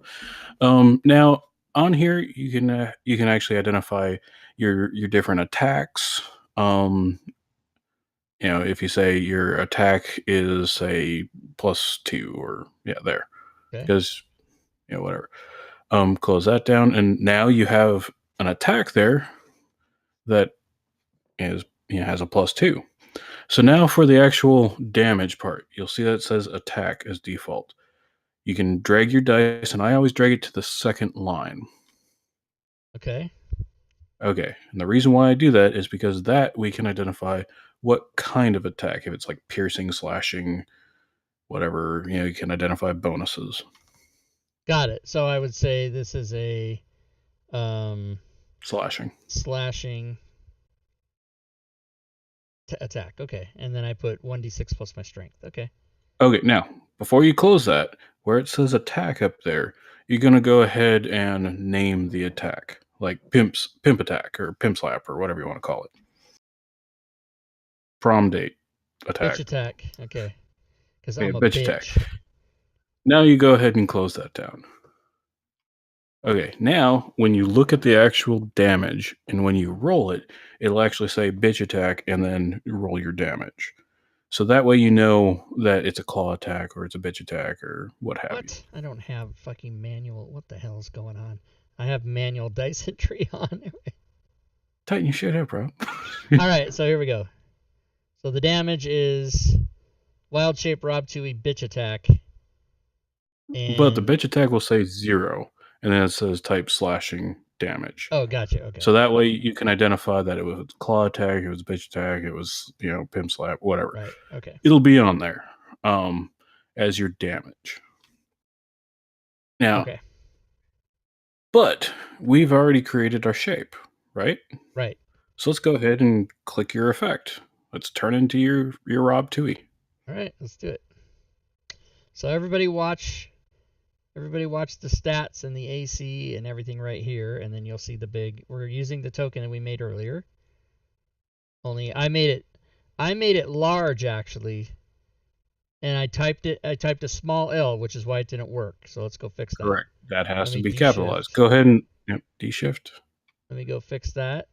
Now on here, you can actually identify your different attacks. If you say your attack is a +2 or there, Okay. because whatever. Close that down, and now you have an attack there that is has a +2. So now for the actual damage part, you'll see that it says attack as default. You can drag your dice, and I always drag it to the second line. Okay. Okay, and the reason why I do that is because that we can identify what kind of attack. If it's like piercing, slashing, whatever, you can identify bonuses. Got it. So I would say this is a Slashing. slashing attack. Okay. And then I put 1d6 plus my strength. Okay. Okay, now, before you close that, where it says attack up there, you're going to go ahead and name the attack. Like pimp attack or pimp slap or whatever you want to call it. Prom date attack. Bitch attack. Okay. Because Yeah, I'm a bitch bitch. attack. Now you go ahead and close that down. Okay, now when you look at the actual damage and when you roll it, it'll actually say bitch attack and then roll your damage. So that way you know that it's a claw attack or it's a bitch attack or what have you. What? I don't have fucking manual. What the hell is going on? I have manual dice entry on. Tighten your shit up, bro. All right, so here we go. So the damage is wild shape rob 2e bitch attack. And But the bitch attack will say 0, and then it says type slashing damage. oh, gotcha. Okay. So that way you can identify that it was claw attack, it was bitch attack, it was pimp slap, whatever. Right. Okay. It'll be on there as your damage. Now, okay. But we've already created our shape, right? Right. So let's go ahead and click your effect. Let's turn into your Rob Tui. All right, let's do it. So everybody watch the stats and the AC and everything right here, and then you'll see the big. We're using the token that we made earlier. Only I made it large actually, and I typed a small L, which is why it didn't work. So let's go fix that. Correct. That has to be D-shift. capitalized. Go ahead and D-shift. Let me go fix that.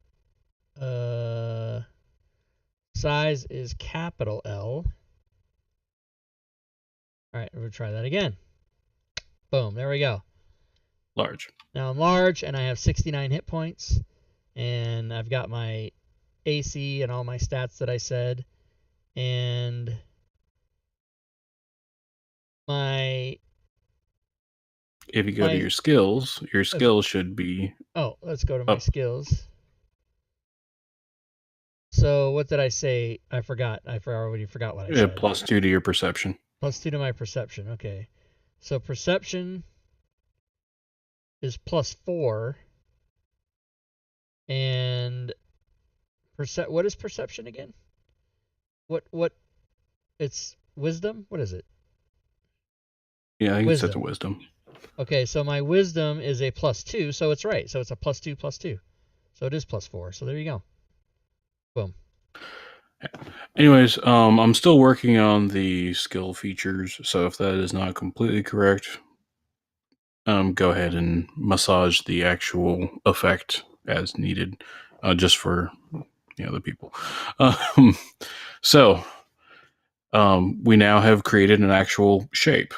Size is capital L. All right, we'll try that again. Boom, there we go. Large. Now I'm large, and I have 69 hit points, and I've got my AC and all my stats that I said, and my... If you go to your skills should be... Oh, let's go to my skills. So what did I say? I forgot. I already forgot what I said. +2 to your perception. +2 to my perception. Okay. So perception is +4. And what is perception again? What it's wisdom? What is it? Yeah, I think it's set to wisdom. Okay, so my wisdom is a +2, so it's right. So it's a +2 +2. So it is +4. So there you go. Boom. Anyways, I'm still working on the skill features, so if that is not completely correct, go ahead and massage the actual effect as needed, just for the people. Um, so we now have created an actual shape.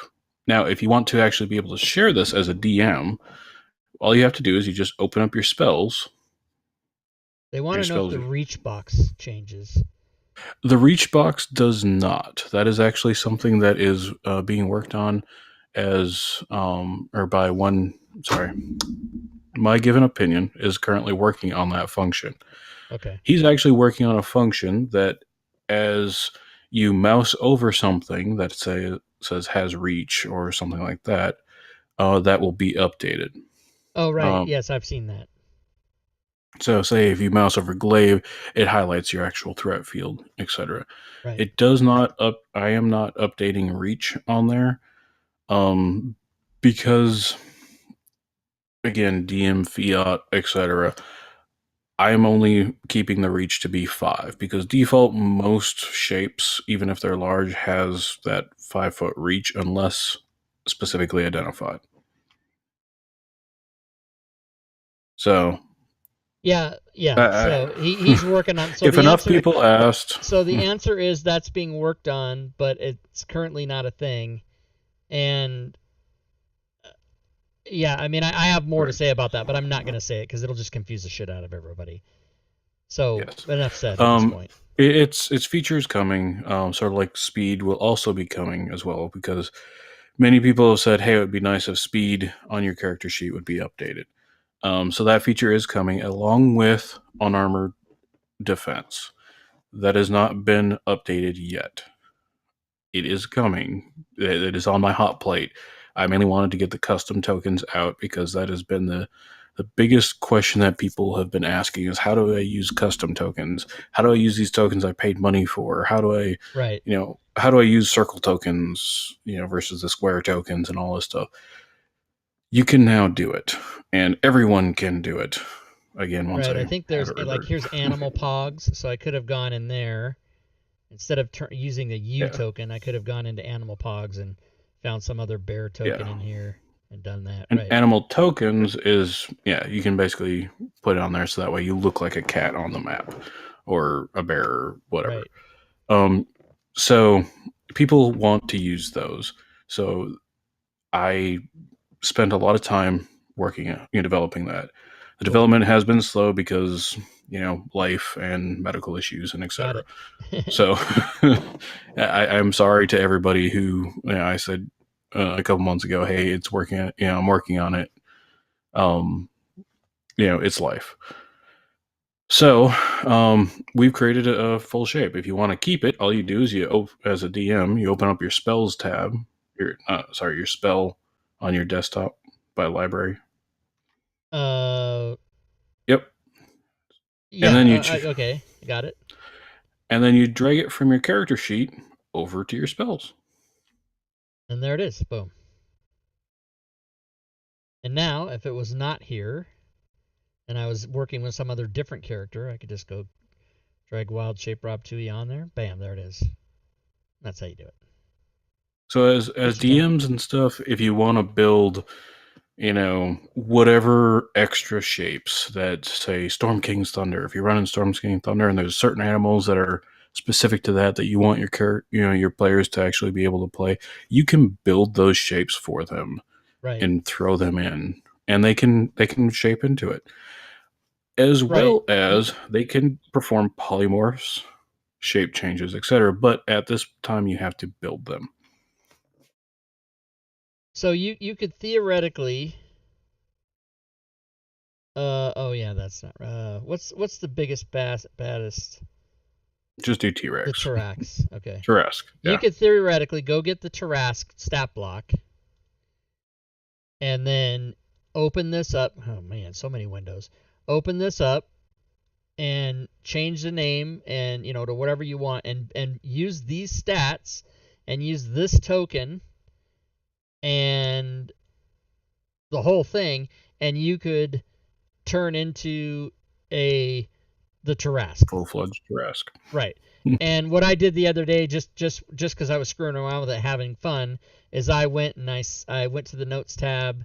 Now, if you want to actually be able to share this as a DM, all you have to do is you just open up your spells. They want Your to know if spells the are- reach box changes. The reach box does not. That is actually something that is being worked on as or by one. Sorry, my given opinion is currently working on that function. Okay. He's actually working on a function that, as you mouse over something that says has reach or something like that, that will be updated. Oh, right. Um, Yes, I've seen that. so, say if you mouse over glaive, it highlights your actual threat field, etc. Right. It does not up. I am not updating reach on there, because again, DM fiat, etc. I am only keeping the reach to be 5 because default most shapes, even if they're large, has that 5-foot reach unless specifically identified. So, Yeah. uh, So he's working on. So if the enough answer. people asked, So the answer is that's being worked on, but it's currently not a thing. And yeah, I mean, I have more to right, say about that, but I'm not going to say it because it'll just confuse the shit out of everybody. So yes, enough said at this point. its features coming, sort of like speed, will also be coming as well because many people have said, "Hey, it would be nice if speed on your character sheet would be updated." So that feature is coming along with unarmored defense. That has not been updated yet. It is coming. It is on my hot plate. I mainly wanted to get the custom tokens out because that has been the biggest question that people have been asking is how do I use custom tokens? How do I use these tokens I paid money for? How do I, Right. how do I use circle tokens, versus the square tokens and all this stuff? You can now do it, and everyone can do it. Again, once Right. I I think have there's it like reversed. here's animal pogs, so I could have gone in there instead of using the U Yeah, token. I could have gone into animal pogs and found some other bear token yeah. in here and done that. And Right. animal tokens is, you can basically put it on there so that way you look like a cat on the map or a bear or whatever. Right. Um, so people want to use those. So I spent a lot of time working developing that. The Cool. development has been slow because life and medical issues and Got etc. it. So I'm sorry to everybody who I said a couple months ago, hey, it's working. I'm working on it. Um, it's life. So we've created a full shape. If you want to keep it, all you do is as a DM, you open up your spells tab. Your spell on your desktop by library. uh. Yep. And Yeah. then Okay. Got it. and then you drag it from your character sheet over to your spells. And there it is. Boom. And now, if it was not here, and I was working with some other different character, I could just go drag Wild Shape Rob Tui on there. Bam, there it is. That's how you do it. So as Takes your time. DMs and stuff, if you want to build, whatever extra shapes that say Storm King's Thunder, if you're running Storm King's Thunder and there's certain animals that are specific to that you want your players to actually be able to play, you can build those shapes for them Right. and throw them in, and they can shape into it, as Right. well as they can perform polymorphs, shape changes, etc. But at this time, you have to build them. So you could theoretically. Oh yeah, that's not. What's the biggest baddest? Just do T-Rex. The Tarax. Okay. Tarrasque. Yeah. You could theoretically go get the Tarask stat block, and then open this up. Oh man, so many windows. Open this up and change the name and to whatever you want, and use these stats and use this token and the whole thing, and you could turn into the Tarask. Full-fledged Tarrasque. Right. And what I did the other day, just because I was screwing around with it, having fun, is I went and I went to the notes tab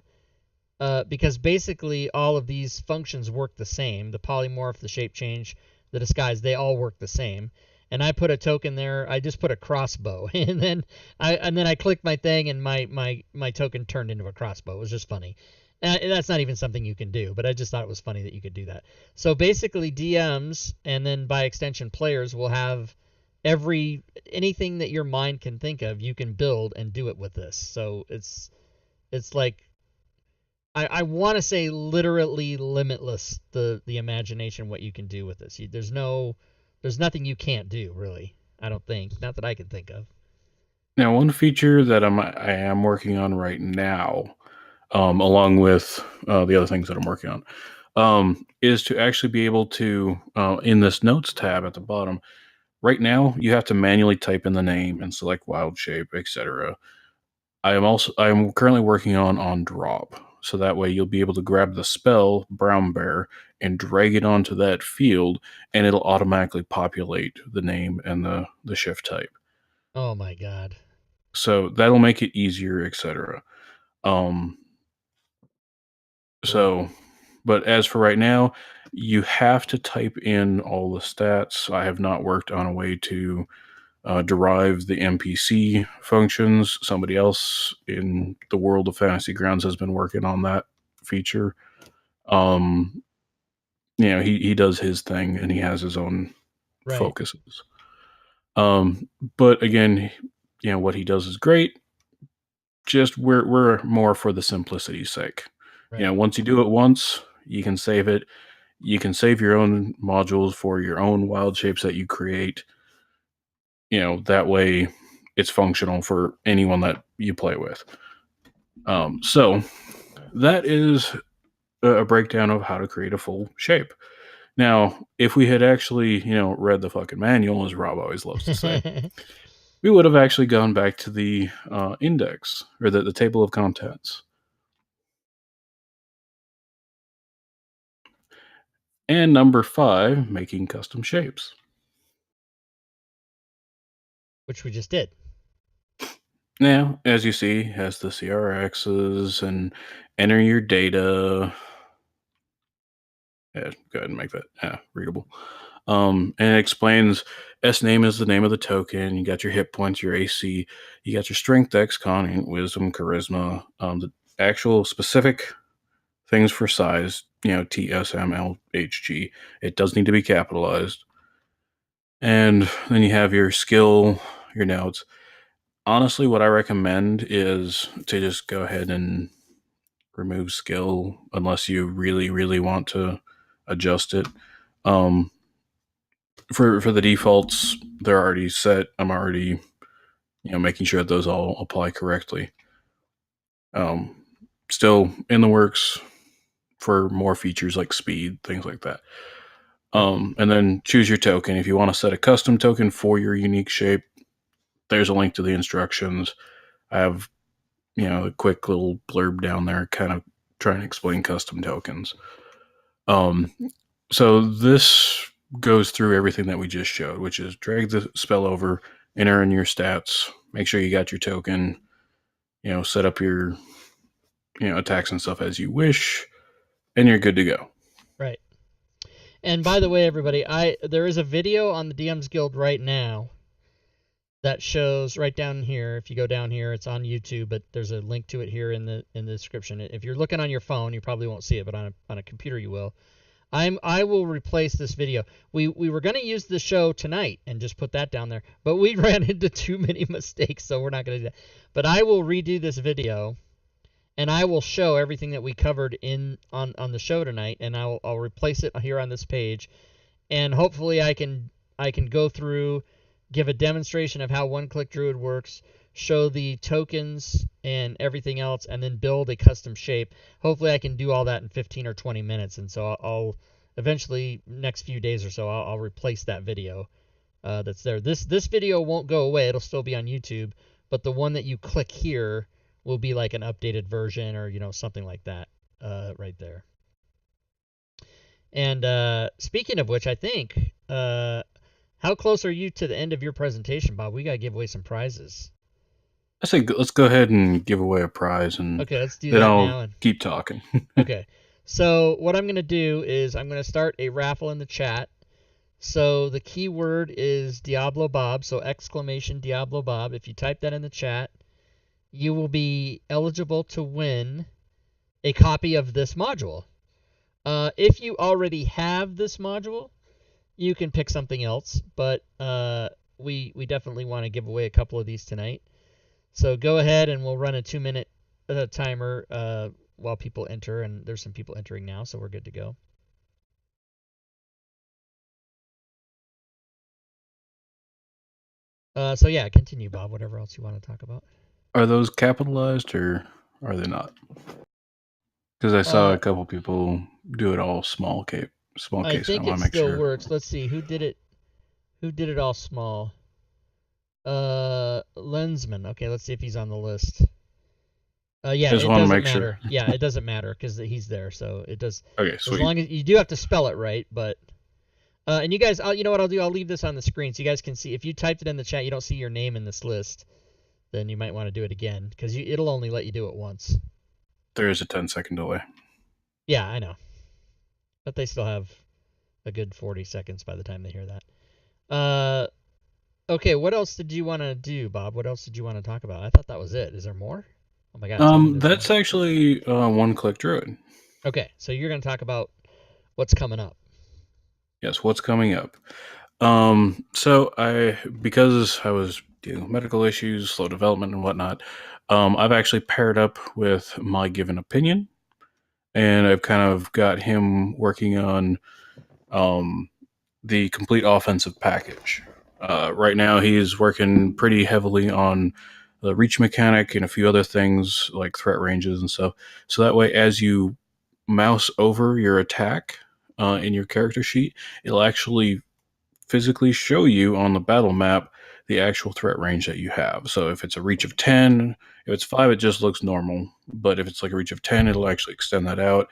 because basically all of these functions work the same. The polymorph, the shape change, the disguise, they all work the same. And I put a token there. I just put a crossbow, and then I clicked my thing, and my token turned into a crossbow. It was just funny. That's not even something you can do, but I just thought it was funny that you could do that. So basically, DMs and then by extension players will have anything that your mind can think of, you can build and do it with this. So it's like I want to say literally limitless the imagination what you can do with this. There's nothing you can't do really. I don't think, not that I can think of. Now, one feature that I am working on right now, along with the other things that I'm working on, is to actually be able to in this notes tab at the bottom. Right now, you have to manually type in the name and select wild shape, etc. I'm currently working on drop, so that way you'll be able to grab the spell brown bear and drag it onto that field, and it'll automatically populate the name and the shift type. Oh my god. So that'll make it easier, etc. Um, so, but as for right now, you have to type in all the stats. I have not worked on a way to derive the NPC functions. Somebody else in the world of Fantasy Grounds has been working on that feature. He does his thing and he has his own focuses. But again, what he does is great. Just we're more for the simplicity's sake. Right. Once you do it once, you can save it. You can save your own modules for your own wild shapes that you create. That way it's functional for anyone that you play with. So that is a breakdown of how to create a full shape. Now, if we had actually, read the fucking manual, as Rob always loves to say, we would have actually gone back to the index or the table of contents. And number 5, making custom shapes. Which we just did. Now, as you see, it has the CRXs and enter your data. Yeah, go ahead and make that readable. And it explains S name is the name of the token. You got your hit points, your AC. You got your strength, dex, con, wisdom, charisma. The actual specific things for size, T, S, M, L, H, G. It does need to be capitalized. And then you have your skill, your notes. Honestly, what I recommend is to just go ahead and remove skill unless you really, really want to adjust it. For the defaults, they're already set. I'm already, making sure that those all apply correctly. Still in the works for more features like speed, things like that. And then choose your token. If you want to set a custom token for your unique shape, there's a link to the instructions. I have, a quick little blurb down there kind of trying to explain custom tokens. So this goes through everything that we just showed, which is drag the spell over, enter in your stats, make sure you got your token, set up your, attacks and stuff as you wish, and you're good to go. Right. And by the way, everybody, there is a video on the DMs Guild right now that shows right down here. If you go down here, it's on YouTube, but there's a link to it here in the description. If you're looking on your phone, you probably won't see it, but on a computer you will. I will replace this video. We were going to use the show tonight and just put that down there, but we ran into too many mistakes, so we're not going to do that. But I will redo this video, and I will show everything that we covered on the show tonight, and I'll replace it here on this page, and hopefully I can go through, give a demonstration of how one-click Druid works, show the tokens and everything else, and then build a custom shape. Hopefully I can do all that in 15 or 20 minutes, and so I'll eventually, next few days or so, I'll replace that video that's there. This video won't go away. It'll still be on YouTube, but the one that you click here will be like an updated version or, something like that right there. And speaking of which, I think, how close are you to the end of your presentation, Bob? We got to give away some prizes. I say let's go ahead and give away a prize, and Okay, let's do then that I'll now. keep talking. Okay, so what I'm going to do is I'm going to start a raffle in the chat. So the keyword is Diablo Bob, so exclamation Diablo Bob. If you type that in the chat, you will be eligible to win a copy of this module. If you already have this module, you can pick something else, but we definitely want to give away a couple of these tonight. So go ahead and we'll run a 2-minute timer while people enter, and there's some people entering now, so we're good to go. So yeah, continue, Bob. Whatever else you want to talk about. Are those capitalized or are they not? Because I saw a couple people do it all small case. I So I think want it to make still sure. works. Let's see who did it. Who did it all small? Lensman. Okay, let's see if he's on the list. Yeah, Just it want to doesn't make sure. matter. Yeah, it doesn't matter because he's there, so it does. Okay, As sweet. long as you do have to spell it right, but. And you guys, you know what I'll do? I'll leave this on the screen so you guys can see. If you typed it in the chat, you don't see your name in this list, then you might want to do it again because it'll only let you do it once. There is a 10-second delay. Yeah, I know. But they still have a good 40 seconds by the time they hear that. Okay, what else did you want to do, Bob? What else did you want to talk about? I thought that was it. Is there more? Oh my God, tell me there's That's more. actually One-Click Druid. Okay, so you're going to talk about what's coming up. Yes, what's coming up. So because I was dealing with medical issues, slow development and whatnot, I've actually paired up with My Given Opinion, and I've kind of got him working on the complete offensive package. Right now, he's working pretty heavily on the reach mechanic and a few other things like threat ranges and stuff. So that way, as you mouse over your attack in your character sheet, it'll actually physically show you on the battle map the actual threat range that you have. So if it's a reach of 10, if it's 5, it just looks normal. But if it's like a reach of 10, it'll actually extend that out.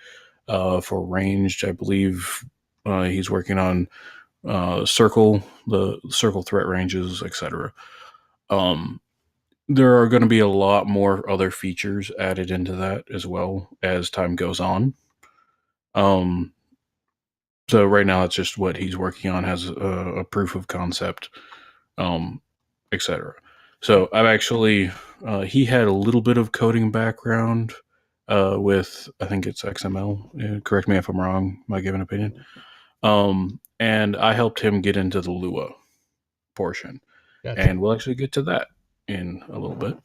For ranged, I believe he's working on the circle threat ranges, etc. There are going to be a lot more other features added into that as well as time goes on. So right now, it's just what he's working on has a proof of concept, etc. So I've actually he had a little bit of coding background with I think it's XML. Correct me if I'm wrong. My given opinion. And I helped him get into the Lua portion, Gotcha. and we'll actually get to that in a little bit.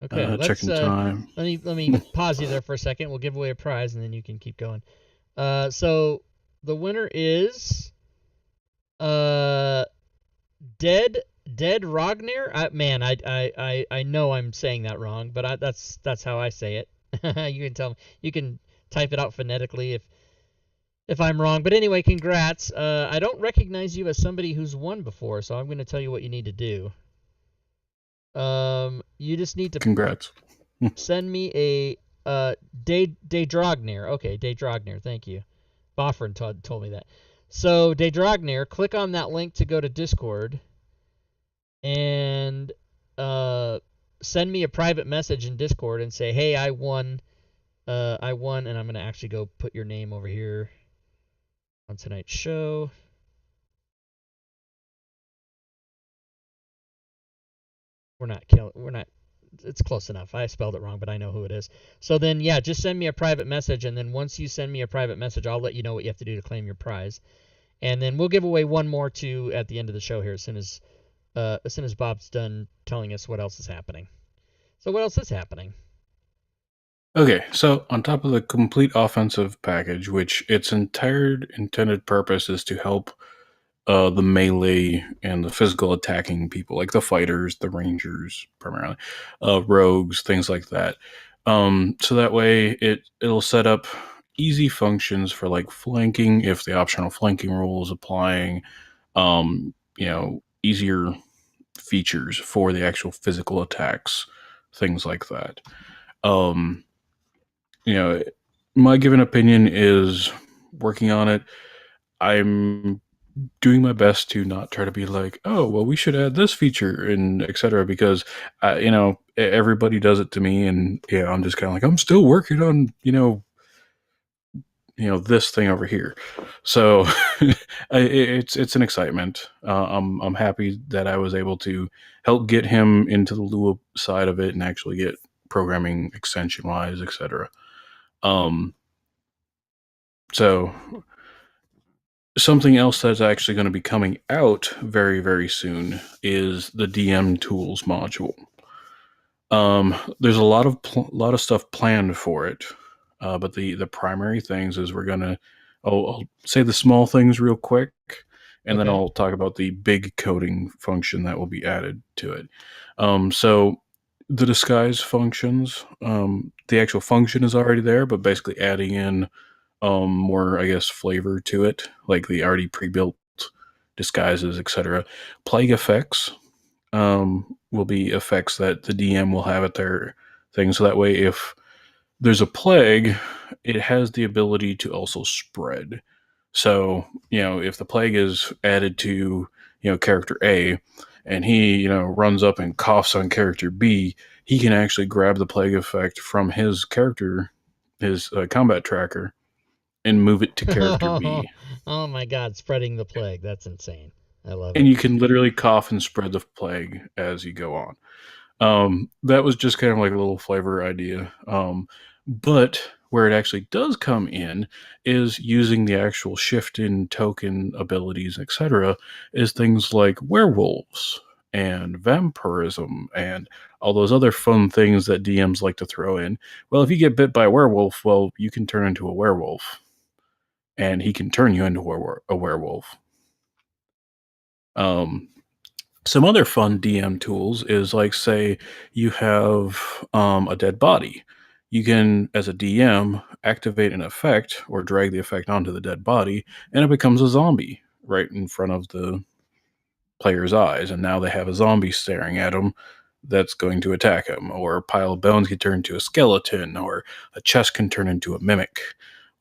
Okay, checking time. Let me pause you there for a second. We'll give away a prize, and then you can keep going. So the winner is Dead Ragnar. Man, I know I'm saying that wrong, but that's how I say it. You can tell me. You can type it out phonetically if I'm wrong. But anyway, congrats. I don't recognize you as somebody who's won before, so I'm going to tell you what you need to do. You just need to Congrats. send me a Daydrogner. Okay, Daydrogner. Thank you. Boffrin told me that. So Daydrogner, click on that link to go to Discord, and send me a private message in Discord and say, "Hey, I won, and I'm gonna actually go put your name over here on tonight's show." We're not. It's close enough. I spelled it wrong, but I know who it is. So then, yeah, just send me a private message, and then once you send me a private message, I'll let you know what you have to do to claim your prize. And then we'll give away one more too at the end of the show here as soon as Bob's done telling us what else is happening. So what else is happening? Okay, so on top of the complete offensive package, which its entire intended purpose is to help the melee and the physical attacking people, like the fighters, the rangers, primarily, rogues, things like that. So that way it'll set up easy functions for like flanking if the optional flanking rule is applying. Easier features for the actual physical attacks, things like that. Um, My given opinion is working on it. I'm doing my best to not try to be like, oh, well, we should add this feature and etc. Because, everybody does it to me, and yeah, I'm just kind of like, I'm still working on, this thing over here. So it's an excitement. I'm happy that I was able to help get him into the Lua side of it and actually get programming extension wise, etc. Um, so something else that's actually going to be coming out very, very soon is the DM tools module. There's a lot of stuff planned for it, but the primary things is we're gonna. I'll say the small things real quick, and then Okay. I'll talk about the big coding function that will be added to it. So the disguise functions, the actual function is already there, but basically adding in more, I guess, flavor to it, like the already pre-built disguises, etc. Plague effects will be effects that the DM will have at their thing. So that way, if there's a plague, it has the ability to also spread. So, if the plague is added to, character A, and he, runs up and coughs on character B, he can actually grab the plague effect from his character, his combat tracker, and move it to character Oh, B. oh my God, spreading the plague. That's insane. I love And it. you can literally cough and spread the plague as you go on. That was just kind of like a little flavor idea. But where it actually does come in is using the actual shift in token abilities, etc., is things like werewolves and vampirism and all those other fun things that DMs like to throw in. Well, if you get bit by a werewolf, well, you can turn into a werewolf, and he can turn you into a werewolf. Um, some other fun DM tools is like, say, you have a dead body. You can, as a DM, activate an effect or drag the effect onto the dead body, and it becomes a zombie right in front of the player's eyes. And now they have a zombie staring at them that's going to attack them. Or a pile of bones can turn into a skeleton, or a chest can turn into a mimic,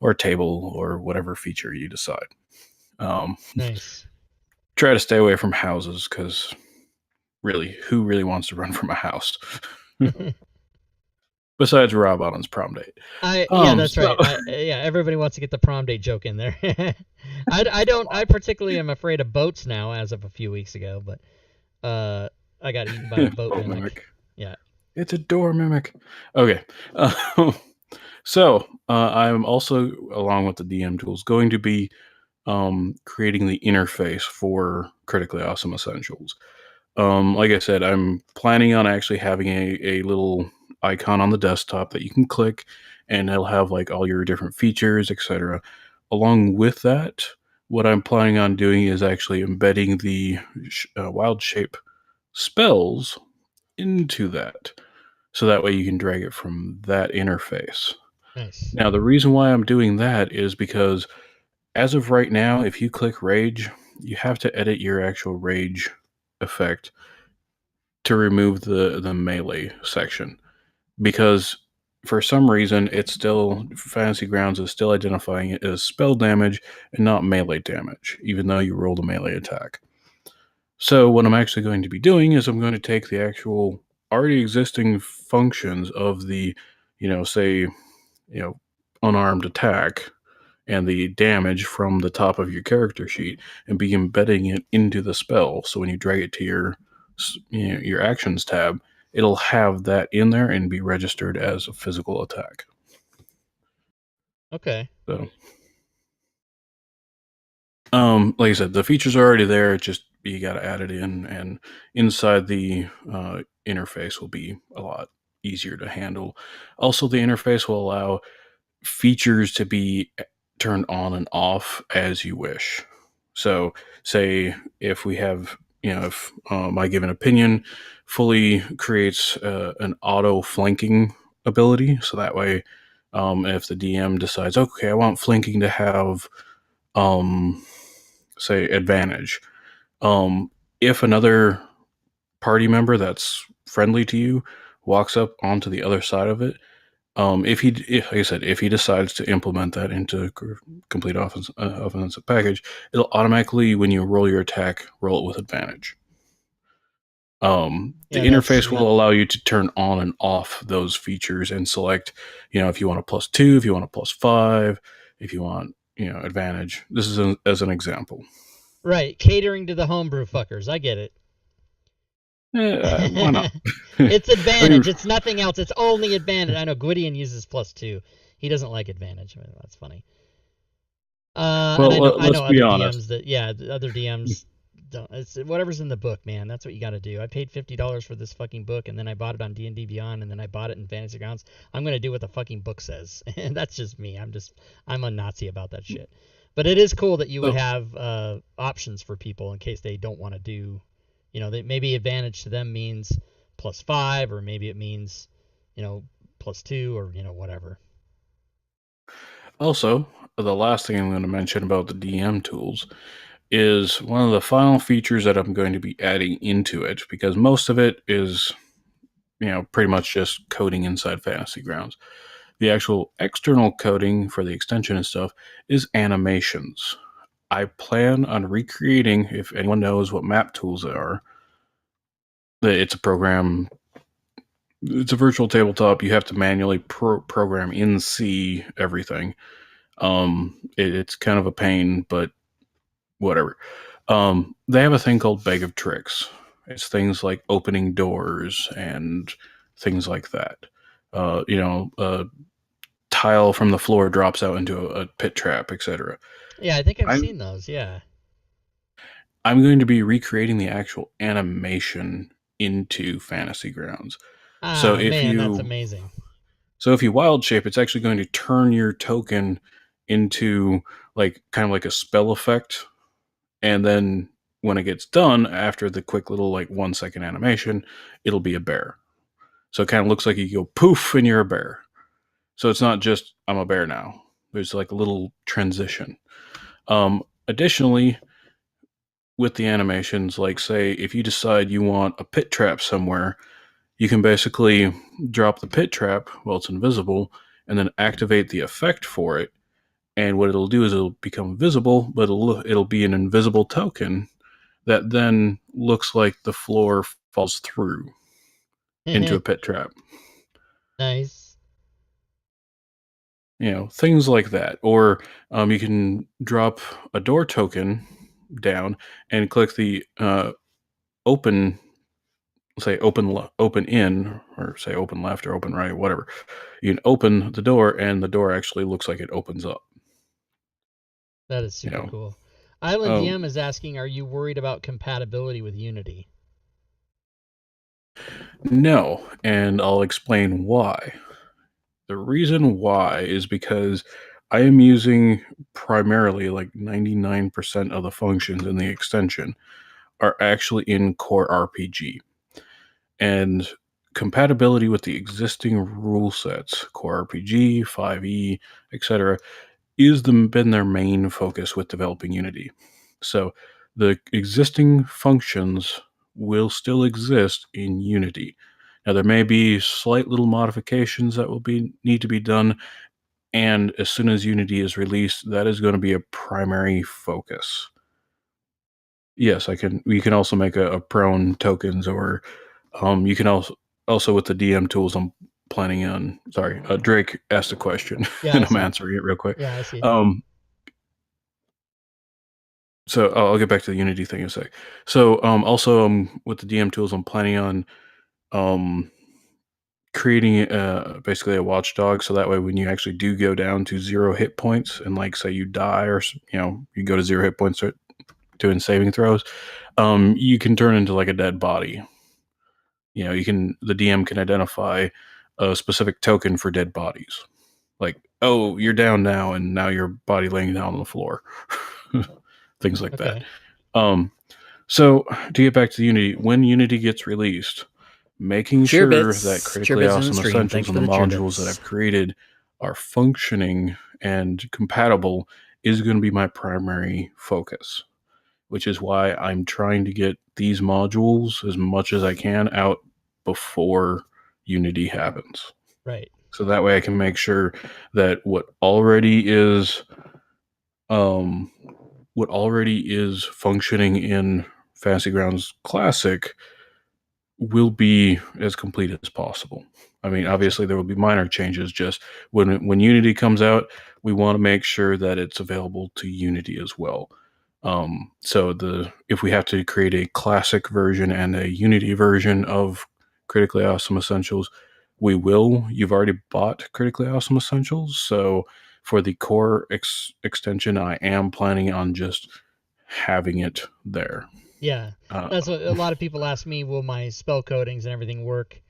or a table, or whatever feature you decide. Um, Nice. Try to stay away from houses because really, who really wants to run from a house? Besides Rob on his prom date. Yeah, that's So right. Yeah, everybody wants to get the prom date joke in there. I don't. I particularly am afraid of boats now, as of a few weeks ago. But I got eaten by a boat mimic. Yeah. It's a door mimic. Okay. I'm also, along with the DM tools, going to be creating the interface for Critically Awesome Essentials. Like I said, I'm planning on actually having a little icon on the desktop that you can click, and it'll have like all your different features, etc. Along with that, what I'm planning on doing is actually embedding the wild shape spells into that, so that way you can drag it from that interface. Nice. Now, the reason why I'm doing that is because as of right now, if you click Rage, you have to edit your actual Rage effect to remove the melee section, because for some reason it's still, Fantasy Grounds is still identifying it as spell damage and not melee damage, even though you rolled a melee attack. So what I'm actually going to be doing is I'm going to take the actual already existing functions of the, say, unarmed attack and the damage from the top of your character sheet and be embedding it into the spell. So when you drag it to your actions tab, it'll have that in there and be registered as a physical attack. Okay. So, like I said, the features are already there. It's just you got to add it in, and inside the interface will be a lot easier to handle. Also, the interface will allow features to be turned on and off as you wish. So, say if we have, if my given opinion fully creates an auto flanking ability, so that way, if the DM decides, okay, I want flanking to have, um, say, advantage, if another party member that's friendly to you walks up onto the other side of it, like I said, if he decides to implement that into complete offensive package, it'll automatically, when you roll your attack, roll it with advantage. The interface will allow you to turn on and off those features and select, if you want a +2, if you want a +5, if you want, advantage. This is as an example. Right, catering to the homebrew fuckers. I get it. Why not? It's advantage. It's nothing else. It's only advantage. I know Gwydion uses +2. He doesn't like advantage. I mean, that's funny. Well, and I let's know be other honest. DMs other DMs don't. It's whatever's in the book, man. That's what you got to do. I paid $50 for this fucking book, and then I bought it on D&D Beyond, and then I bought it in Fantasy Grounds. I'm gonna do what the fucking book says, and that's just me. I'm a Nazi about that shit. But it is cool that you would have options for people in case they don't want to do. Maybe advantage to them means +5, or maybe it means, +2, or whatever. Also, the last thing I'm going to mention about the DM tools is one of the final features that I'm going to be adding into it, because most of it is, pretty much just coding inside Fantasy Grounds. The actual external coding for the extension and stuff is animations. I plan on recreating, if anyone knows what map tools are, it's a program, it's a virtual tabletop. You have to manually program in C everything. It's kind of a pain, but whatever. They have a thing called Bag of Tricks. It's things like opening doors and things like that. A tile from the floor drops out into a pit trap, etc. Yeah, I think I've seen those, yeah. I'm going to be recreating the actual animation into Fantasy Grounds. So man, that's amazing. So if you wild shape, it's actually going to turn your token into kind of like a spell effect. And then when it gets done, after the quick little 1 second animation, it'll be a bear. So it kind of looks like you go poof and you're a bear. So it's not just I'm a bear now. There's a little transition. Additionally, with the animations, say if you decide you want a pit trap somewhere, you can basically drop the pit trap while it's invisible and then activate the effect for it. And what it'll do is it'll become visible, but it'll be an invisible token that then looks like the floor falls through into a pit trap. Nice. Things like that. Or you can drop a door token down and click the open, say open in, or say open left or open right, whatever. You can open the door and the door actually looks like it opens up. That is super cool. Island DM is asking, are you worried about compatibility with Unity? No, and I'll explain why. The reason why is because I am using primarily 99% of the functions in the extension are actually in Core RPG. And compatibility with the existing rule sets, Core RPG, 5e, etc., been their main focus with developing Unity. So the existing functions will still exist in Unity. Now there may be slight little modifications that will need to be done, and as soon as Unity is released, that is going to be a primary focus. Yes, we can also make a prone tokens, or you can also with the DM tools I'm planning on. Sorry, Drake asked a question, and I'm answering it real quick. Yeah, I see. So I'll get back to the Unity thing in a sec. So also with the DM tools, I'm planning on creating basically a watchdog, so that way when you actually do go down to 0 hit points and say you die, or you go to 0 hit points doing saving throws, you can turn into a dead body. The DM can identify a specific token for dead bodies, oh, you're down now, and now your body laying down on the floor. Things like that. So to get back to Unity, when Unity gets released, making sure that Critically Awesome Essentials and the modules that I've created are functioning and compatible is going to be my primary focus, which is why I'm trying to get these modules as much as I can out before Unity happens. Right. So that way I can make sure that um, what already is functioning in Fantasy Grounds Classic will be as complete as possible. I mean, Gotcha. obviously there will be minor changes. Just when Unity comes out, we want to make sure that it's available to Unity as well. So if we have to create a classic version and a Unity version of Critically Awesome Essentials, we will. You've already bought Critically Awesome Essentials, so for the core extension, I am planning on just having it there. Yeah, that's what a lot of people ask me. Will my spell codings and everything work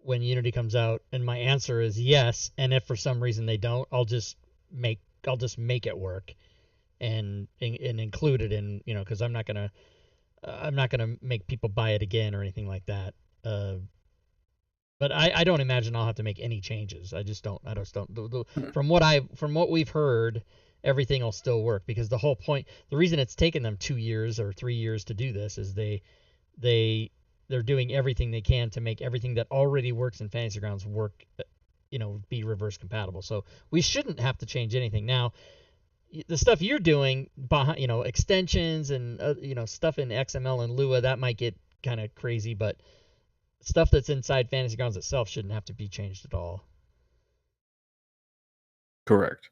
when Unity comes out? And my answer is yes. And if for some reason they don't, I'll just make it work and include it in, because I'm not gonna make people buy it again or anything like that. But I don't imagine I'll have to make any changes. I just don't. From what we've heard, everything will still work, because the whole point, the reason it's taken them 2 years or 3 years to do this is they're doing everything they can to make everything that already works in Fantasy Grounds work, be reverse compatible. So we shouldn't have to change anything. Now, the stuff you're doing behind, extensions and stuff in XML and Lua, that might get kind of crazy, but stuff that's inside Fantasy Grounds itself shouldn't have to be changed at all. Correct.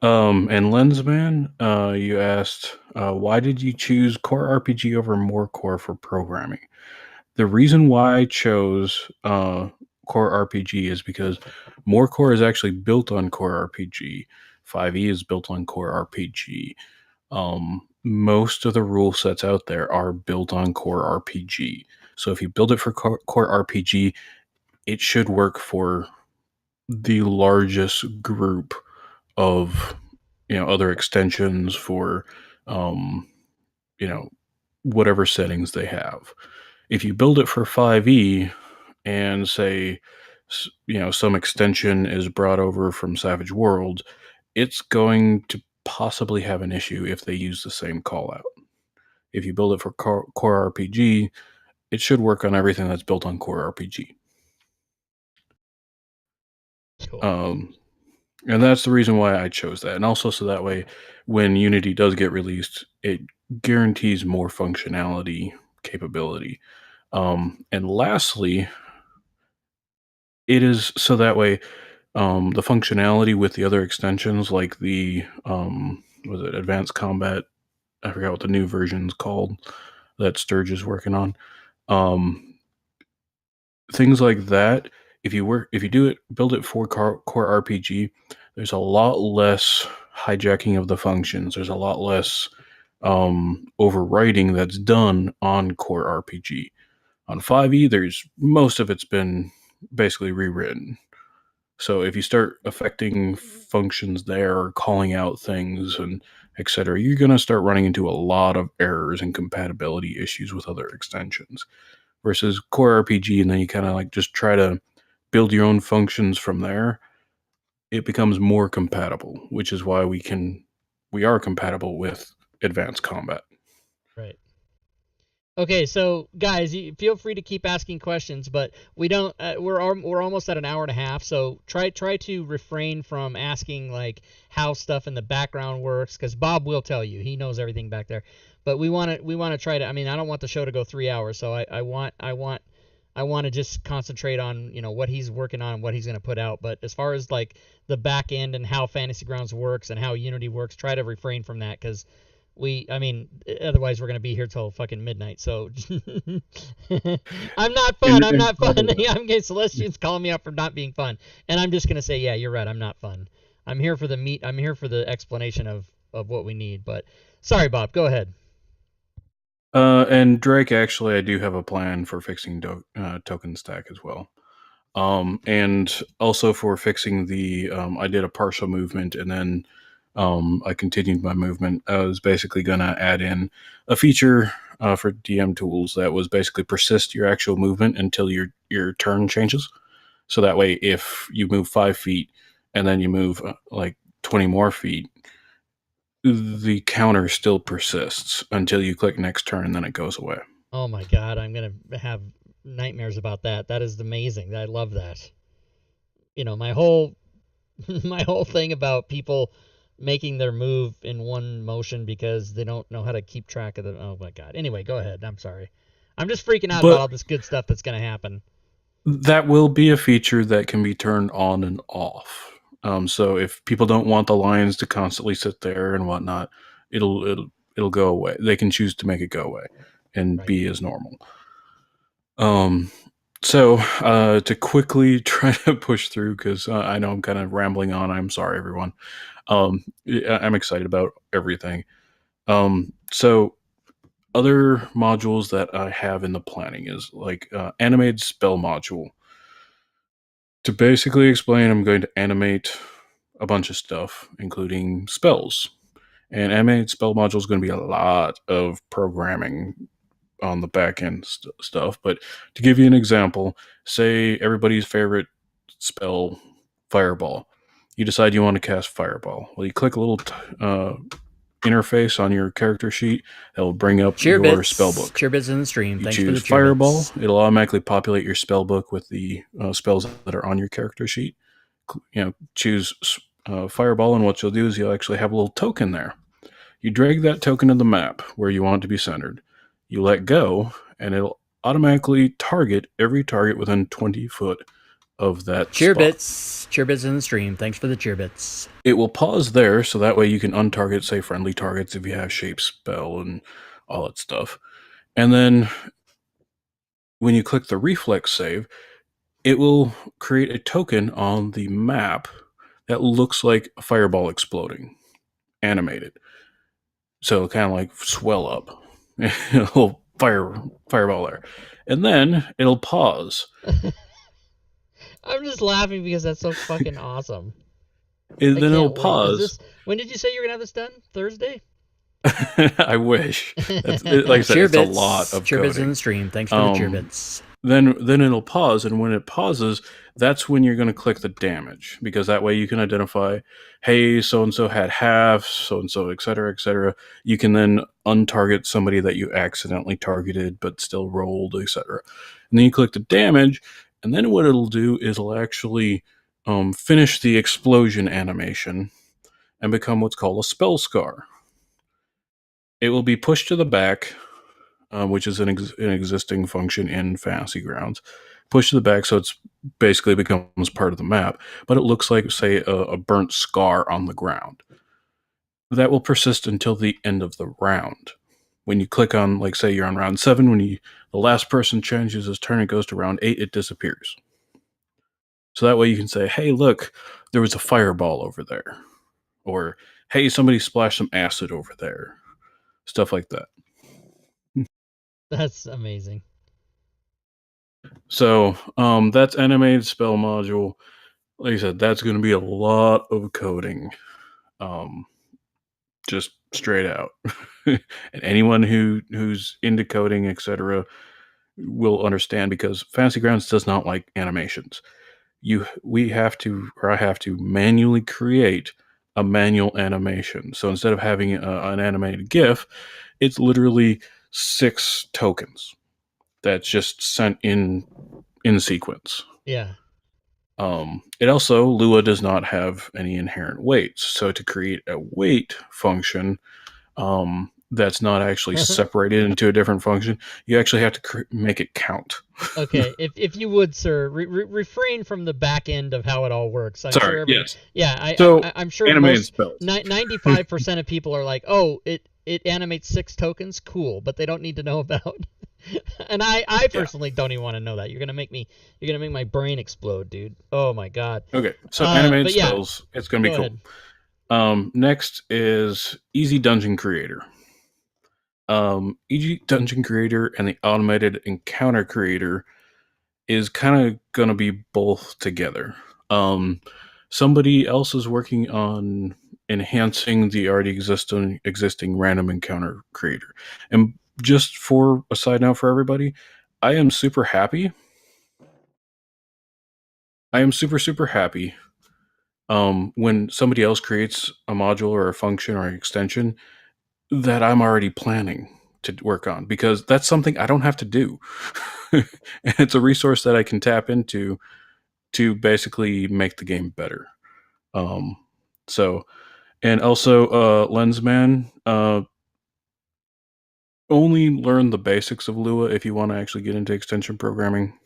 And Lensman, you asked, why did you choose Core RPG over More Core for programming? The reason why I chose Core RPG is because More Core is actually built on Core RPG. 5e is built on Core RPG. Most of the rule sets out there are built on Core RPG. So if you build it for Core RPG, it should work for the largest group of other extensions for whatever settings they have. If you build it for 5e and say some extension is brought over from Savage Worlds, it's going to possibly have an issue if they use the same callout. If you build it for Core RPG, it should work on everything that's built on Core RPG. Cool. And that's the reason why I chose that. And also so that way, when Unity does get released, it guarantees more functionality capability. And lastly, it is so that way the functionality with the other extensions, like the was it Advanced Combat? I forgot what the new version's called that Sturge is working on. Things like that. If you build it for core RPG, there's a lot less hijacking of the functions. There's a lot less overwriting that's done on core RPG. On 5e, there's most of it's been basically rewritten. So if you start affecting functions there, or calling out things and etc., you're going to start running into a lot of errors and compatibility issues with other extensions. Versus core RPG, and then you kind of like just try to build your own functions from there, it becomes more compatible, which is why we are compatible with Advanced Combat. Right. Okay, so guys, you feel free to keep asking questions, but we don't. We're almost at an hour and a half, so try to refrain from asking like how stuff in the background works, because Bob will tell you, he knows everything back there. But we want to try to. I mean, I don't want the show to go 3 hours, so I want to just concentrate on what he's working on and what he's going to put out. But as far as like the back end and how Fantasy Grounds works and how Unity works, try to refrain from that, because otherwise we're gonna be here till fucking midnight. So I'm not fun. I'm not fun. I'm getting Celestian's calling me out for not being fun, and I'm just gonna say, yeah, you're right. I'm not fun. I'm here for the meat. I'm here for the explanation of what we need. But sorry, Bob. Go ahead. And Drake, actually, I do have a plan for fixing token stack as well. And also for fixing I did a partial movement, and then I continued my movement. I was basically going to add in a feature for DM tools that was basically persist your actual movement until your turn changes. So that way, if you move 5 feet and then you move like 20 more feet, the counter still persists until you click next turn, and then it goes away. Oh my God, I'm gonna have nightmares about that. That is amazing. I love that. my whole my whole thing about people making their move in one motion because they don't know how to keep track of the. Oh my god. Anyway, go ahead. I'm sorry. I'm just freaking out about But all this good stuff that's gonna happen. that will be a feature that can be turned on and off. So if people don't want the lines to constantly sit there and whatnot, it'll go away. They can choose to make it go away and Right. be as normal. So to quickly try to push through, because I know I'm kind of rambling on. I'm sorry, everyone. I'm excited about everything. So other modules that I have in the planning is like animated spell module. To basically explain, I'm going to animate a bunch of stuff, including spells. And animated spell module is going to be a lot of programming on the back end stuff. But to give you an example, say everybody's favorite spell, Fireball. You decide you want to cast Fireball. Well, you click a little interface on your character sheet that will bring up your spellbook. Cheerbits in the stream. You Thanks for the choose Fireball. cheerbits. It'll automatically populate your spellbook with the spells that are on your character sheet. Choose Fireball, and what you'll do is you'll actually have a little token there. You drag that token to the map where you want it to be centered. You let go, and it'll automatically target every target within 20 foot of that Cheerbits. spot. Cheerbits in the stream. Thanks for the cheerbits. It will pause there, so that way you can untarget, say, friendly targets if you have shape spell and all that stuff. And then when you click the reflex save, it will create a token on the map that looks like a fireball exploding, animated. So it'll kind of like swell up. A little fireball there. And then it'll pause. I'm just laughing because that's so fucking awesome. And then it'll Can't wait. pause. When did you say you're gonna have this done? Thursday? I wish. Like I said, it's a lot of cheerbits coding. in the stream. Thanks for the cheerbits. Then it'll pause, and when it pauses, that's when you're going to click the damage, because that way you can identify, hey, so and so had half, so and so, etc., etc. You can then untarget somebody that you accidentally targeted but still rolled, etc. And then you click the damage, and then what it'll do is it'll actually finish the explosion animation and become what's called a spell scar. It will be pushed to the back, which is an existing function in Fantasy Grounds. Push to the back so it's basically becomes part of the map, but it looks like, say, a burnt scar on the ground. That will persist until the end of the round. When you click on, like, say you're on round 7, when the last person changes his turn and goes to round 8, it disappears. So that way you can say, hey, look, there was a fireball over there. Or, hey, somebody splashed some acid over there. Stuff like that. That's amazing. So that's animated spell module. Like I said, that's going to be a lot of coding, just straight out. And anyone who's into coding, etc., will understand, because Fantasy Grounds does not like animations. I have to manually create a manual animation. So instead of having an animated GIF, it's literally 6 tokens that's just sent in sequence. Yeah. It also, Lua does not have any inherent weights. So to create a weight function that's not actually separated into a different function, you actually have to make it count. Okay, if you would, sir, refrain from the back end of how it all works. I'm Sorry, sure yes. Yeah, I'm sure animated spells. 95% of people are like, oh, it animates 6 tokens, cool, but they don't need to know about. And I personally don't even want to know that. You're gonna make my brain explode, dude. Oh my god. Okay, so animated yeah, spells, it's gonna be cool. Ahead. Next is Easy Dungeon Creator. Easy Dungeon Creator and the Automated Encounter Creator is kind of gonna be both together. Somebody else is working on enhancing the already existing random encounter creator. And just for a side note for everybody, I am super happy. I am super happy when somebody else creates a module or a function or an extension that I'm already planning to work on, because that's something I don't have to do. And it's a resource that I can tap into to basically make the game better. And also, Lensman, only learn the basics of Lua if you want to actually get into extension programming,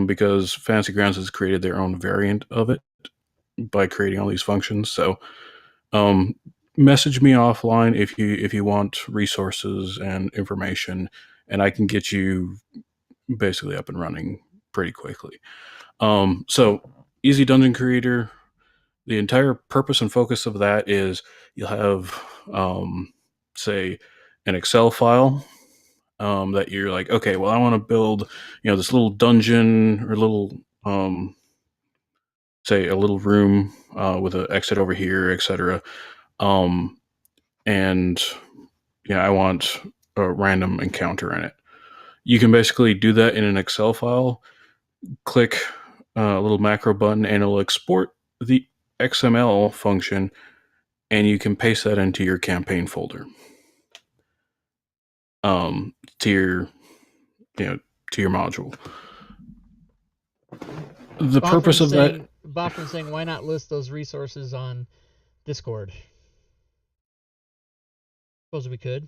because Fantasy Grounds has created their own variant of it by creating all these functions. So, message me offline if you want resources and information, and I can get you basically up and running pretty quickly. So, Easy Dungeon Creator. The entire purpose and focus of that is you'll have, say, an Excel file that you're like, okay, well, I want to build, this little dungeon or little, say, a little room with an exit over here, etc. And I want a random encounter in it. You can basically do that in an Excel file. Click a little macro button, and it'll export the XML function, and you can paste that into your campaign folder. To your module. The purpose of that. Boffin's saying, why not list those resources on Discord? Suppose we could.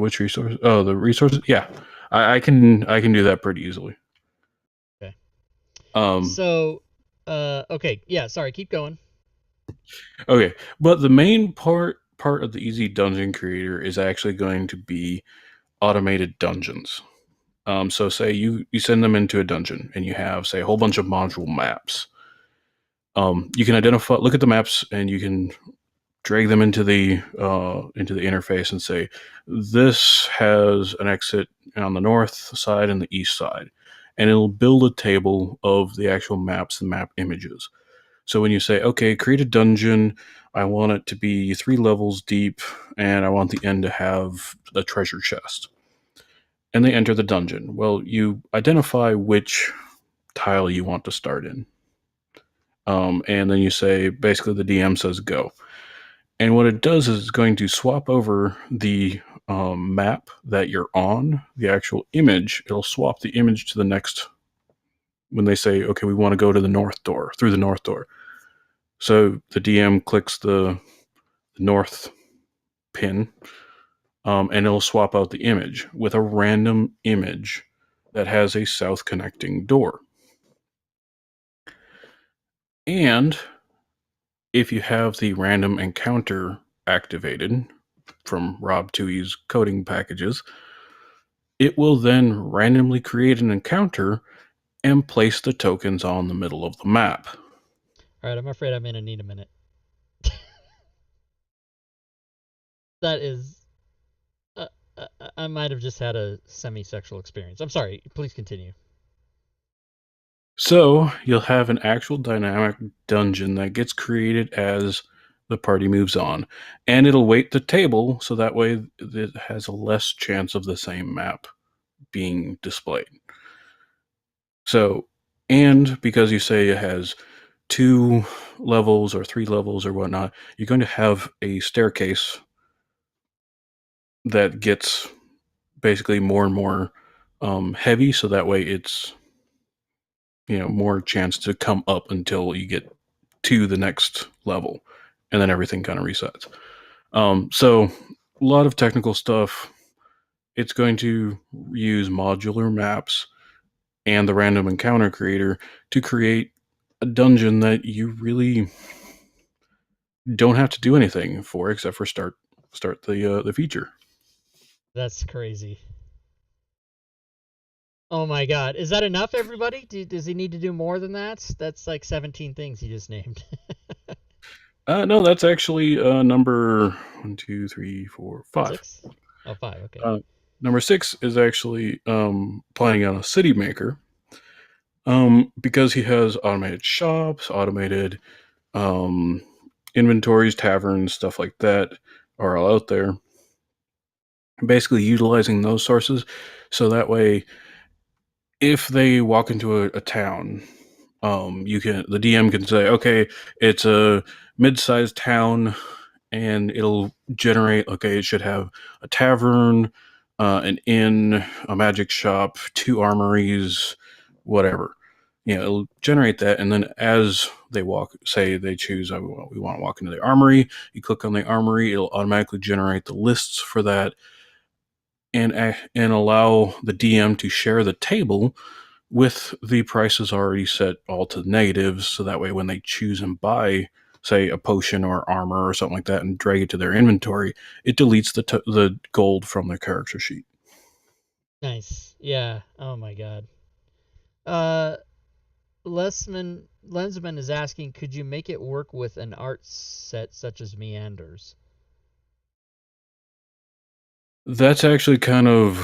Which resource? Oh, the resources. Yeah, I can do that pretty easily. Okay. Okay. Yeah. Sorry. Keep going. Okay, but the main part of the Easy Dungeon Creator is actually going to be automated dungeons. So say you send them into a dungeon and you have, say, a whole bunch of module maps. You can look at the maps, and you can drag them into the interface and say, this has an exit on the north side and the east side, and it'll build a table of the actual maps and map images. So when you say, okay, create a dungeon, I want it to be 3 levels deep, and I want the end to have a treasure chest. And they enter the dungeon. Well, you identify which tile you want to start in. And then you say, basically the DM says go. And what it does is it's going to swap over the map that you're on, the actual image. It'll swap the image to the next, when they say, okay, we want to go to the north door, through the north door. So the DM clicks the north pin, and it'll swap out the image with a random image that has a south connecting door. And if you have the random encounter activated from Rob Tui's coding packages, it will then randomly create an encounter and place the tokens on the middle of the map. All right, I'm afraid I'm going to need a minute. That is... I might have just had a semi-sexual experience. I'm sorry. Please continue. So, you'll have an actual dynamic dungeon that gets created as the party moves on. And it'll weight the table so that way it has a less chance of the same map being displayed. So, and because you say it has 2 levels or 3 levels or whatnot, you're going to have a staircase that gets basically more and more heavy, so that way it's more chance to come up until you get to the next level, and then everything kind of resets. So a lot of technical stuff. It's going to use modular maps and the random encounter creator to create a dungeon that you really don't have to do anything for except for start the feature. That's crazy. Oh my god. Is that enough, everybody? Does he need to do more than that? That's like 17 things he just named. No, that's actually number 1, 2, 3, 4, 5. 6? Oh, 5, okay. Number 6 is actually planning on a city maker. Because he has automated shops, automated inventories, taverns, stuff like that are all out there. Basically utilizing those sources, so that way if they walk into a town, the DM can say, okay, it's a mid-sized town, and it'll generate, okay, it should have a tavern, an inn, a magic shop, 2 armories, whatever. It'll generate that, and then as they walk, say they choose, we want to walk into the armory. You click on the armory, it'll automatically generate the lists for that, and allow the DM to share the table with the prices already set all to negatives, so that way when they choose and buy, say, a potion or armor or something like that, and drag it to their inventory, it deletes the gold from their character sheet. Nice. Yeah. Oh my god. Uh, Lensman is asking, could you make it work with an art set such as Meanders? That's actually kind of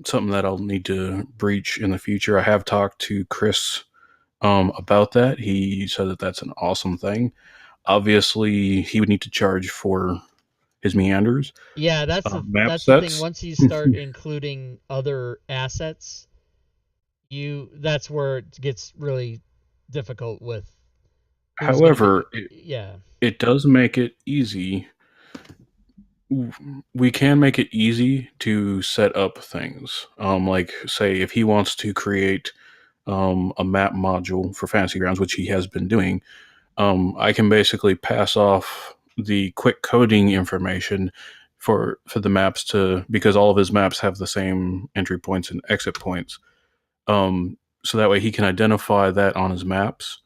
something that I'll need to breach in the future. I have talked to Chris about that. He said that that's an awesome thing. Obviously, he would need to charge for his Meanders. Yeah, that's map the sets. thing. Once you start including other assets, that's where it gets really difficult with. However, yeah, it does make it easy. We can make it easy to set up things. Like, say, if he wants to create a map module for Fantasy Grounds, which he has been doing, I can basically pass off the quick coding information for the maps because all of his maps have the same entry points and exit points. So that way he can identify that on his maps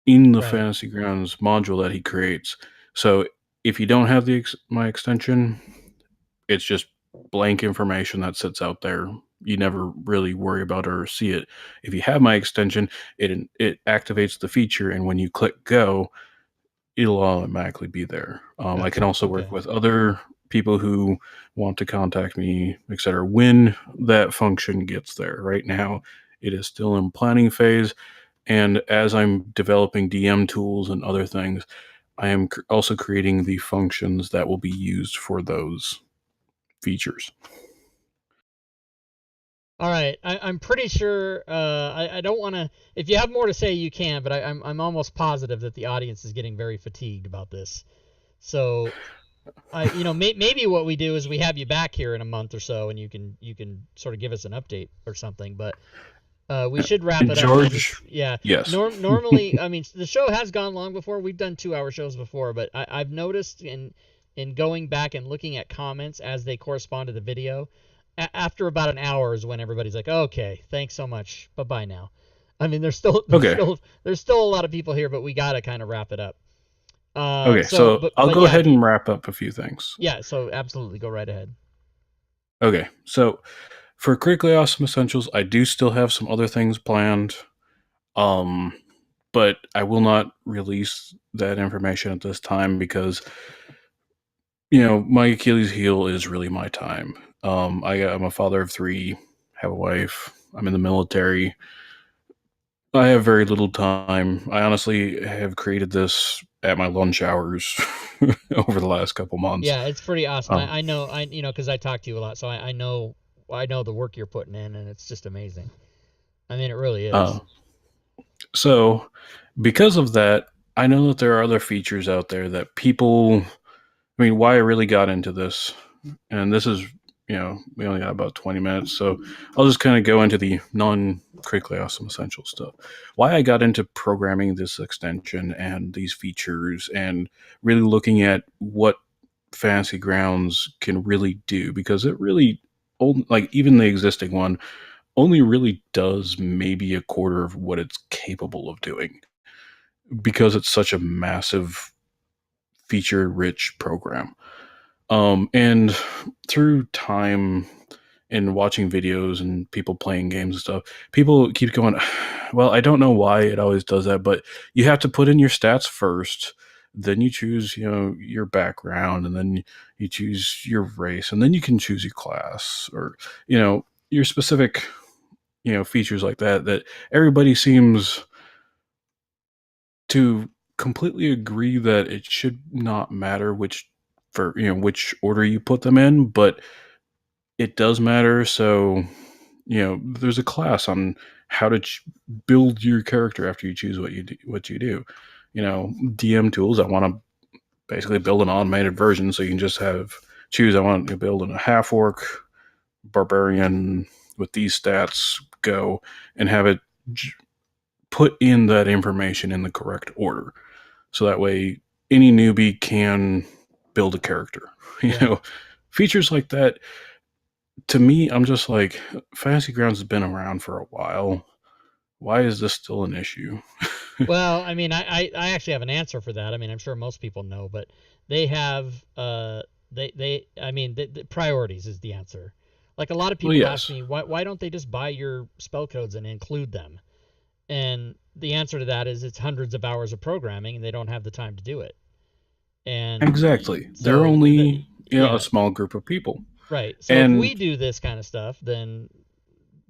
in the Fantasy Grounds module that he creates. So if you don't have my extension, it's just blank information that sits out there. You never really worry about it or see it. If you have my extension, it activates the feature, and when you click go, it'll automatically be there. I can also work with other people who want to contact me, etc., when that function gets there. Right now, it is still in planning phase, and as I'm developing DM tools and other things, I am also creating the functions that will be used for those features. All right, I'm pretty sure. I don't want to. If you have more to say, you can. But I'm almost positive that the audience is getting very fatigued about this. So, maybe what we do is we have you back here in a month or so, and you can sort of give us an update or something. But we should wrap it George, up. Yeah. Yes. Normally, I mean, the show has gone long before. We've done 2-hour shows before, but I've noticed in going back and looking at comments as they correspond to the video, after about an hour is when everybody's like, okay, thanks so much, bye bye now. I mean, there's still a lot of people here, but we gotta kind of wrap it up. Okay, so I'll go ahead and wrap up a few things. Yeah, so absolutely, go right ahead. Okay, so for Critically Awesome Essentials, I do still have some other things planned, but I will not release that information at this time because, my Achilles heel is really my time. I'm a father of 3, have a wife, I'm in the military. I have very little time. I honestly have created this at my lunch hours over the last couple months. Yeah, it's pretty awesome. I know, because I talk to you a lot, so I know the work you're putting in, and it's just amazing. I mean, it really is. So, because of that, I know that there are other features out there that people. I mean, why I really got into this, and this is, we only got about 20 minutes, so I'll just kind of go into the non-critically awesome essential stuff. Why I got into programming this extension and these features and really looking at what Fantasy Grounds can really do, because it really, like even the existing one, only really does maybe a quarter of what it's capable of doing, because it's such a massive feature-rich program. And through time and watching videos and people playing games and stuff, people keep going, well, I don't know why it always does that, but you have to put in your stats first, then you choose, your background, and then you choose your race, and then you can choose your class, or, your specific, features like that everybody seems to completely agree that it should not matter which order you put them in, but it does matter. So, there's a class on how to build your character after you choose what you do. DM tools, I want to basically build an automated version so you can just have choose, I want to build in a half-orc, barbarian with these stats, go, and have it put in that information in the correct order. So that way any newbie can build a character. You know, features like that, to me, I'm just like, Fantasy Grounds has been around for a while. Why is this still an issue? Well, I mean, I actually have an answer for that. I mean, I'm sure most people know, but they have the priorities is the answer. Like a lot of people ask me, why don't they just buy your spell codes and include them? And the answer to that is it's hundreds of hours of programming, and they don't have the time to do it. And exactly, so they're only a small group of people, right? So if we do this kind of stuff, then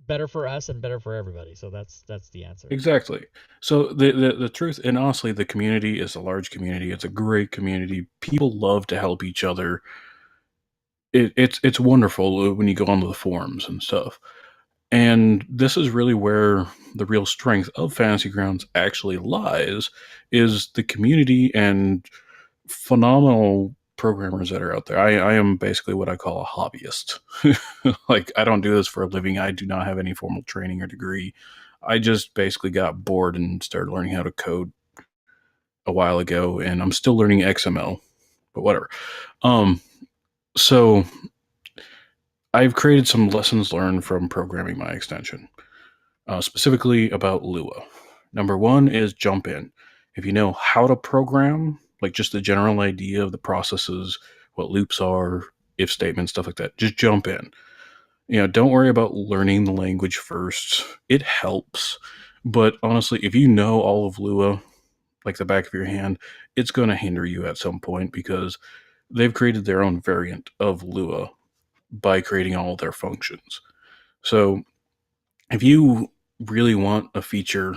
better for us and better for everybody. So that's the answer. Exactly. So the truth, and honestly, the community is a large community. It's a great community. People love to help each other. It's wonderful when you go onto the forums and stuff. And this is really where the real strength of Fantasy Grounds actually lies, is the community and phenomenal programmers that are out there. I am basically what I call a hobbyist. Like, I don't do this for a living. I do not have any formal training or degree. I just basically got bored and started learning how to code a while ago, and I'm still learning XML, but whatever. So I've created some lessons learned from programming my extension, specifically about Lua. Number one is jump in. If you know how to program, like just the general idea of the processes, what loops are, if statements, stuff like that, just jump in. Don't worry about learning the language first. It helps. But honestly, if you know all of Lua like the back of your hand, it's going to hinder you at some point, because they've created their own variant of Lua by creating all of their functions. So if you really want a feature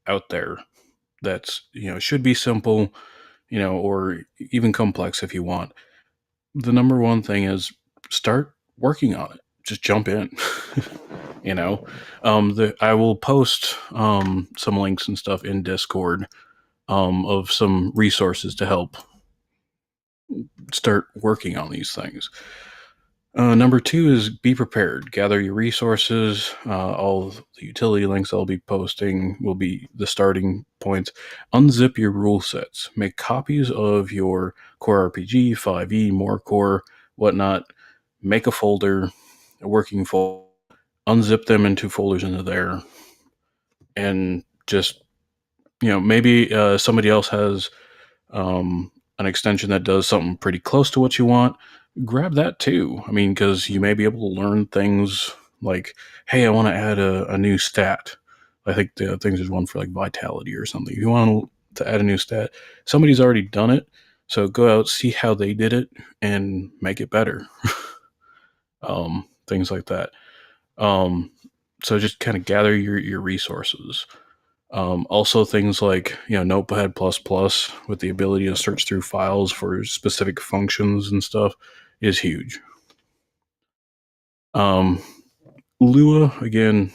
out there that's, should be simple, or even complex if you want, the number one thing is start working on it. Just jump in. I will post some links and stuff in Discord of some resources to help start working on these things. Number two is be prepared. Gather your resources. All the utility links I'll be posting will be the starting points. Unzip your rule sets. Make copies of your core RPG, 5e, more core, whatnot. Make a folder, a working folder. Unzip them into folders into there. And just, maybe somebody else has an extension that does something pretty close to what you want. Grab that too. I mean, because you may be able to learn things like, hey, I want to add a new stat. I think there's one for like vitality or something. If you want to add a new stat, somebody's already done it. So go out, see how they did it, and make it better. Things like that. So just kind of gather your resources. Also things like, Notepad++ with the ability to search through files for specific functions and stuff is huge. Lua, again,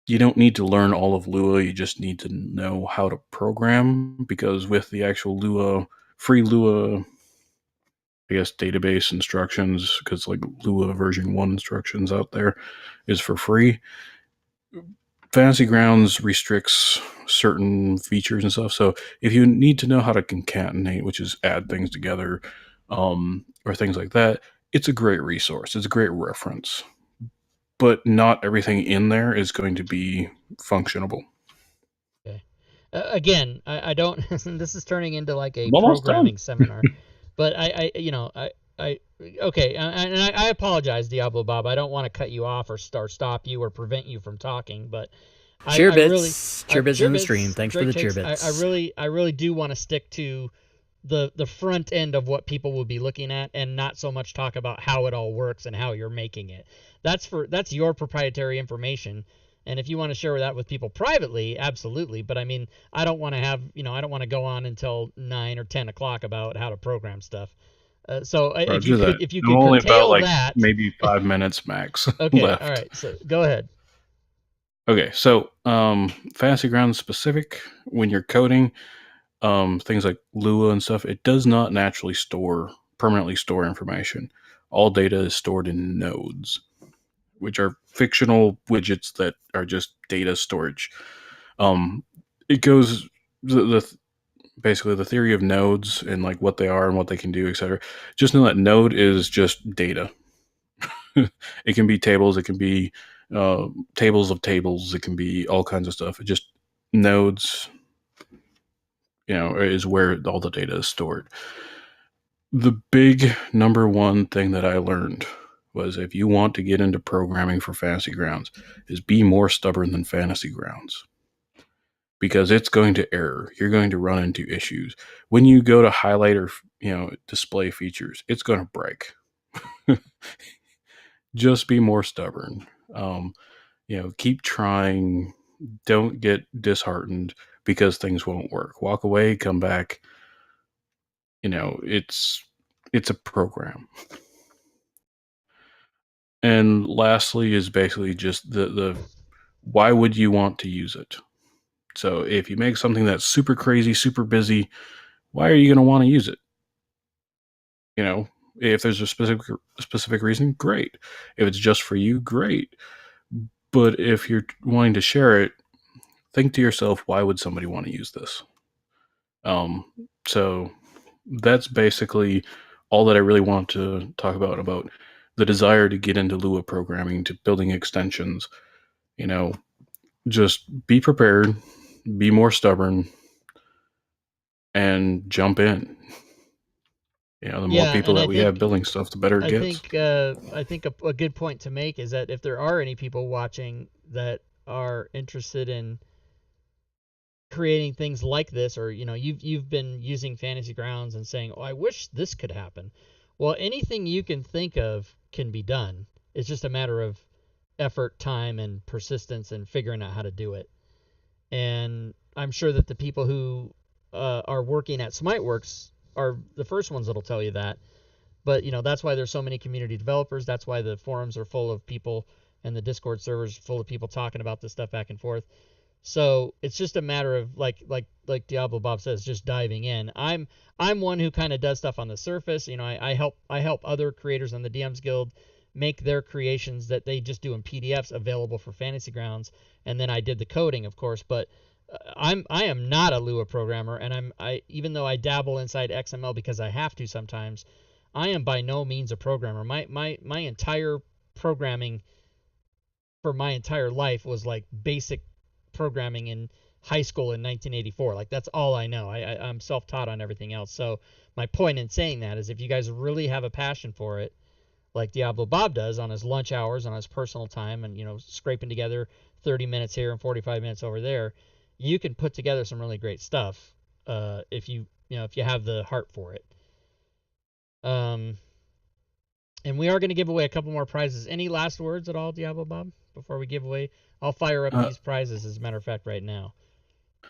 you don't need to learn all of Lua, you just need to know how to program, because with the actual Lua, free Lua, I guess, database instructions, because like Lua version 1 instructions out there is for free. Fantasy Grounds restricts certain features and stuff. So if you need to know how to concatenate, which is add things together, or things like that, it's a great resource. It's a great reference. But not everything in there is going to be functionable. Okay. Again, I don't. This is turning into like a programming seminar, but okay, and I apologize, Diablo Bob. I don't want to cut you off or stop you or prevent you from talking, but cheerbits in the stream. Thanks for the cheerbits. I really do want to stick to the front end of what people will be looking at, and not so much talk about how it all works and how you're making it. That's your proprietary information. And if you want to share that with people privately, absolutely. But I mean, I don't want to have, I don't want to go on until 9 or 10 o'clock about how to program stuff. So if you could only curtail about that, maybe 5 minutes max. Okay, left. All right. So go ahead. Okay, so Fantasy Grounds specific, when you're coding, things like Lua and stuff, it does not naturally store permanently store information. All data is stored in nodes, which are fictional widgets that are just data storage. It goes basically the theory of nodes and like what they are and what they can do, etc. Just know that node is just data. It can be tables, it can be tables of tables, it can be all kinds of stuff. It just nodes, is where all the data is stored. The big number one thing that I learned was if you want to get into programming for Fantasy Grounds, is be more stubborn than Fantasy Grounds. Because it's going to error. You're going to run into issues. When you go to highlight or display features, it's going to break. Just be more stubborn. Keep trying. Don't get disheartened because things won't work. Walk away, come back. It's a program. And lastly is basically just the why would you want to use it? So if you make something that's super crazy, super busy, why are you going to want to use it? If there's a specific reason, great. If it's just for you, great. But if you're wanting to share it, think to yourself, why would somebody want to use this? So that's basically all that I really want to talk about the desire to get into Lua programming, to building extensions. Just be prepared, be more stubborn, and jump in. The more people that we have building stuff, the better it gets. I think a good point to make is that if there are any people watching that are interested in creating things like this, or you've been using Fantasy Grounds and saying, "Oh, I wish this could happen." Well, anything you can think of can be done. It's just a matter of effort, time, and persistence, and figuring out how to do it. And I'm sure that the people who are working at SmiteWorks are the first ones that'll tell you that. But that's why there's so many community developers. That's why the forums are full of people, and the Discord servers full of people talking about this stuff back and forth. So it's just a matter of like Diablo Bob says, just diving in. I'm one who kind of does stuff on the surface. I help other creators on the DMs Guild make their creations that they just do in PDFs available for Fantasy Grounds, and then I did the coding, of course. But I am not a Lua programmer, and even though I dabble inside XML because I have to sometimes, I am by no means a programmer. My entire programming for my entire life was like basic programming in high school in 1984. Like, that's all I know. I'm self-taught on everything else. So my point in saying that is if you guys really have a passion for it, like Diablo Bob does on his lunch hours, on his personal time, and scraping together 30 minutes here and 45 minutes over there, you can put together some really great stuff if you have the heart for it. And we are going to give away a couple more prizes. Any last words at all, Diablo Bob, before we give away? I'll fire up these prizes, as a matter of fact, right now.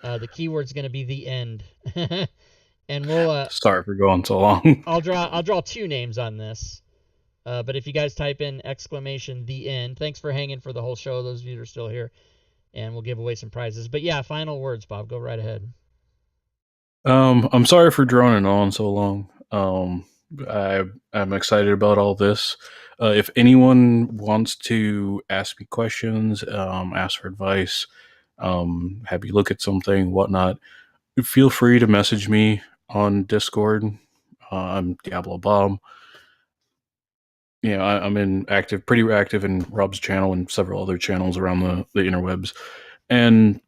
The keyword's going to be the end. And we'll sorry for going so long. I'll draw two names on this. But if you guys type in ! The end, thanks for hanging for the whole show, those of you that are still here, and we'll give away some prizes. But yeah, final words, Bob. Go right ahead. I'm sorry for droning on so long. I'm excited about all this. If anyone wants to ask me questions, ask for advice, have you look at something, whatnot, feel free to message me on Discord. I'm Diablo Bob. I'm pretty active in Rob's channel and several other channels around the interwebs. And,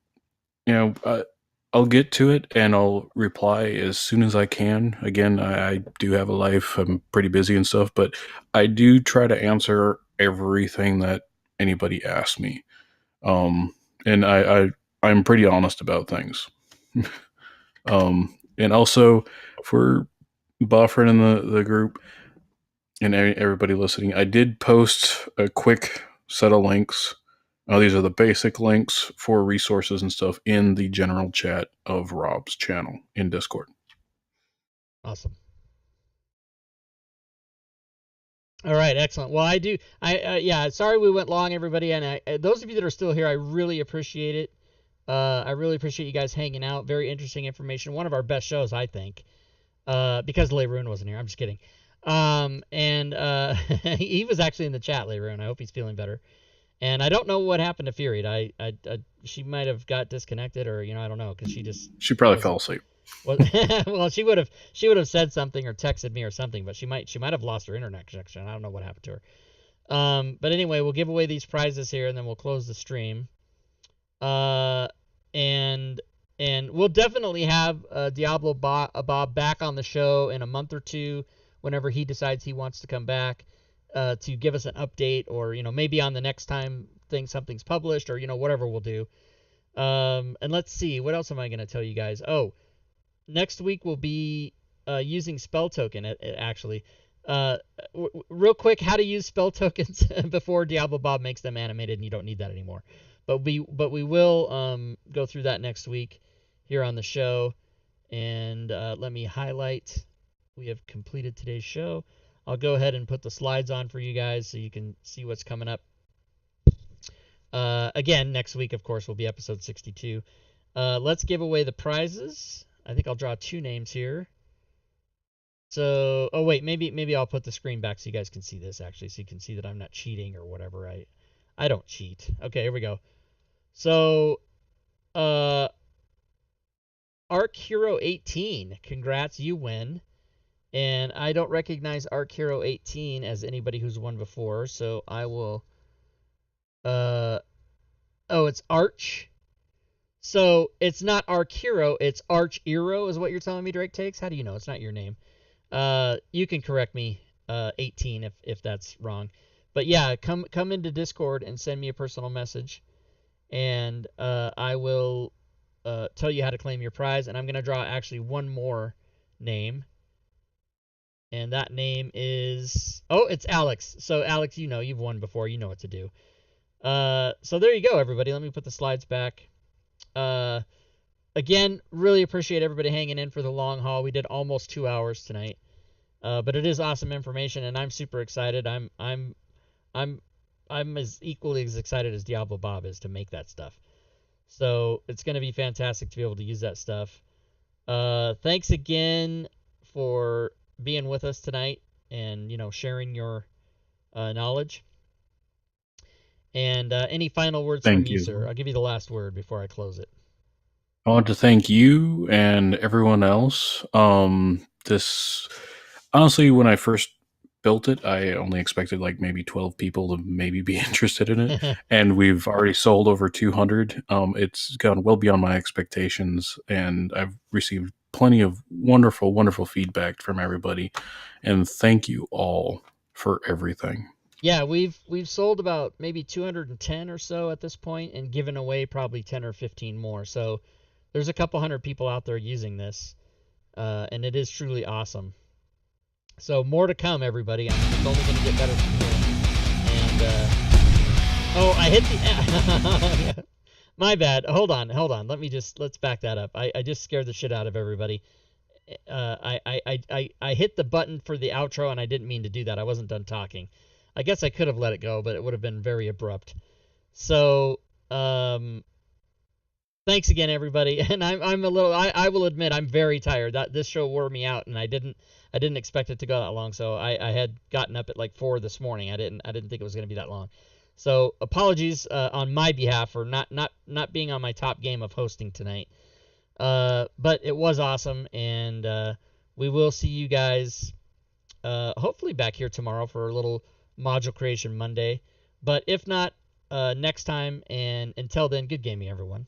I'll get to it and I'll reply as soon as I can. Again, I do have a life. I'm pretty busy and stuff, but I do try to answer everything that anybody asks me. And I'm pretty honest about things. And also for Buffering in the group and everybody listening, I did post a quick set of links. These are the basic links for resources and stuff in the general chat of Rob's channel in Discord. Awesome. All right, excellent. Well, yeah, sorry we went long, everybody. And those of you that are still here, I really appreciate it. I really appreciate you guys hanging out. Very interesting information. One of our best shows, I think, because Leroon wasn't here. I'm just kidding. And he was actually in the chat later, and I hope he's feeling better. And I don't know what happened to Fury. She might have got disconnected, or I don't know, because she probably fell asleep. Well, she would have said something or texted me or something, but she might have lost her internet connection. I don't know what happened to her. But anyway, we'll give away these prizes here, and then we'll close the stream. And we'll definitely have Diablo Bob back on the show in a month or two, whenever he decides he wants to come back, to give us an update, or maybe on the next time something's published, or whatever we'll do. And let's see, what else am I going to tell you guys? Oh, next week we'll be using spell token. Actually, real quick, how to use spell tokens before Diablo Bob makes them animated, and you don't need that anymore. But we will go through that next week here on the show. And let me highlight. We have completed today's show. I'll go ahead and put the slides on for you guys so you can see what's coming up. Again, next week, of course, will be episode 62. Let's give away the prizes. I think I'll draw 2 names here. So, oh wait, maybe I'll put the screen back so you guys can see this, actually, so you can see that I'm not cheating or whatever. I don't cheat. Okay, here we go. So, Arc Hero 18, congrats, you win. And I don't recognize Arc Hero 18 as anybody who's won before, so I will... oh, it's Arch. So, it's not Arc Hero, it's Arch Hero is what you're telling me, Drake Takes? How do you know? It's not your name. You can correct me, 18, if that's wrong. But yeah, come into Discord and send me a personal message, and I will tell you how to claim your prize. And I'm going to draw actually one more name. And that name is... Oh, it's Alex. So, Alex, you've won before. You know what to do. So, there you go, everybody. Let me put the slides back. Again, really appreciate everybody hanging in for the long haul. We did almost 2 hours tonight. But it is awesome information, and I'm super excited. I'm as equally as excited as Diablo Bob is to make that stuff. So, it's going to be fantastic to be able to use that stuff. Thanks again for being with us tonight and sharing your knowledge. And any final words from you, sir? I'll give you the last word before I close it. I want to thank you and everyone else. This honestly, when I first built it, I only expected like maybe 12 people to maybe be interested in it, and we've already sold over 200. It's gone well beyond my expectations, and I've received plenty of wonderful feedback from everybody, and thank you all for everything. Yeah, we've sold about maybe 210 or so at this point, and given away probably 10 or 15 more. So there's a couple hundred people out there using this, and it is truly awesome. So more to come, everybody. It's only going to get better from here. And oh, I hit the my bad. Hold on. Let's back that up. I just scared the shit out of everybody. I hit the button for the outro, and I didn't mean to do that. I wasn't done talking. I guess I could have let it go, but it would have been very abrupt. So, thanks again, everybody. And I'm a little. I will admit I'm very tired. This show wore me out, and I didn't expect it to go that long. So I had gotten up at like 4 this morning. I didn't think it was going to be that long. So apologies on my behalf for not being on my top game of hosting tonight. But it was awesome, and we will see you guys hopefully back here tomorrow for a little Module Creation Monday. But if not, next time, and until then, good gaming, everyone.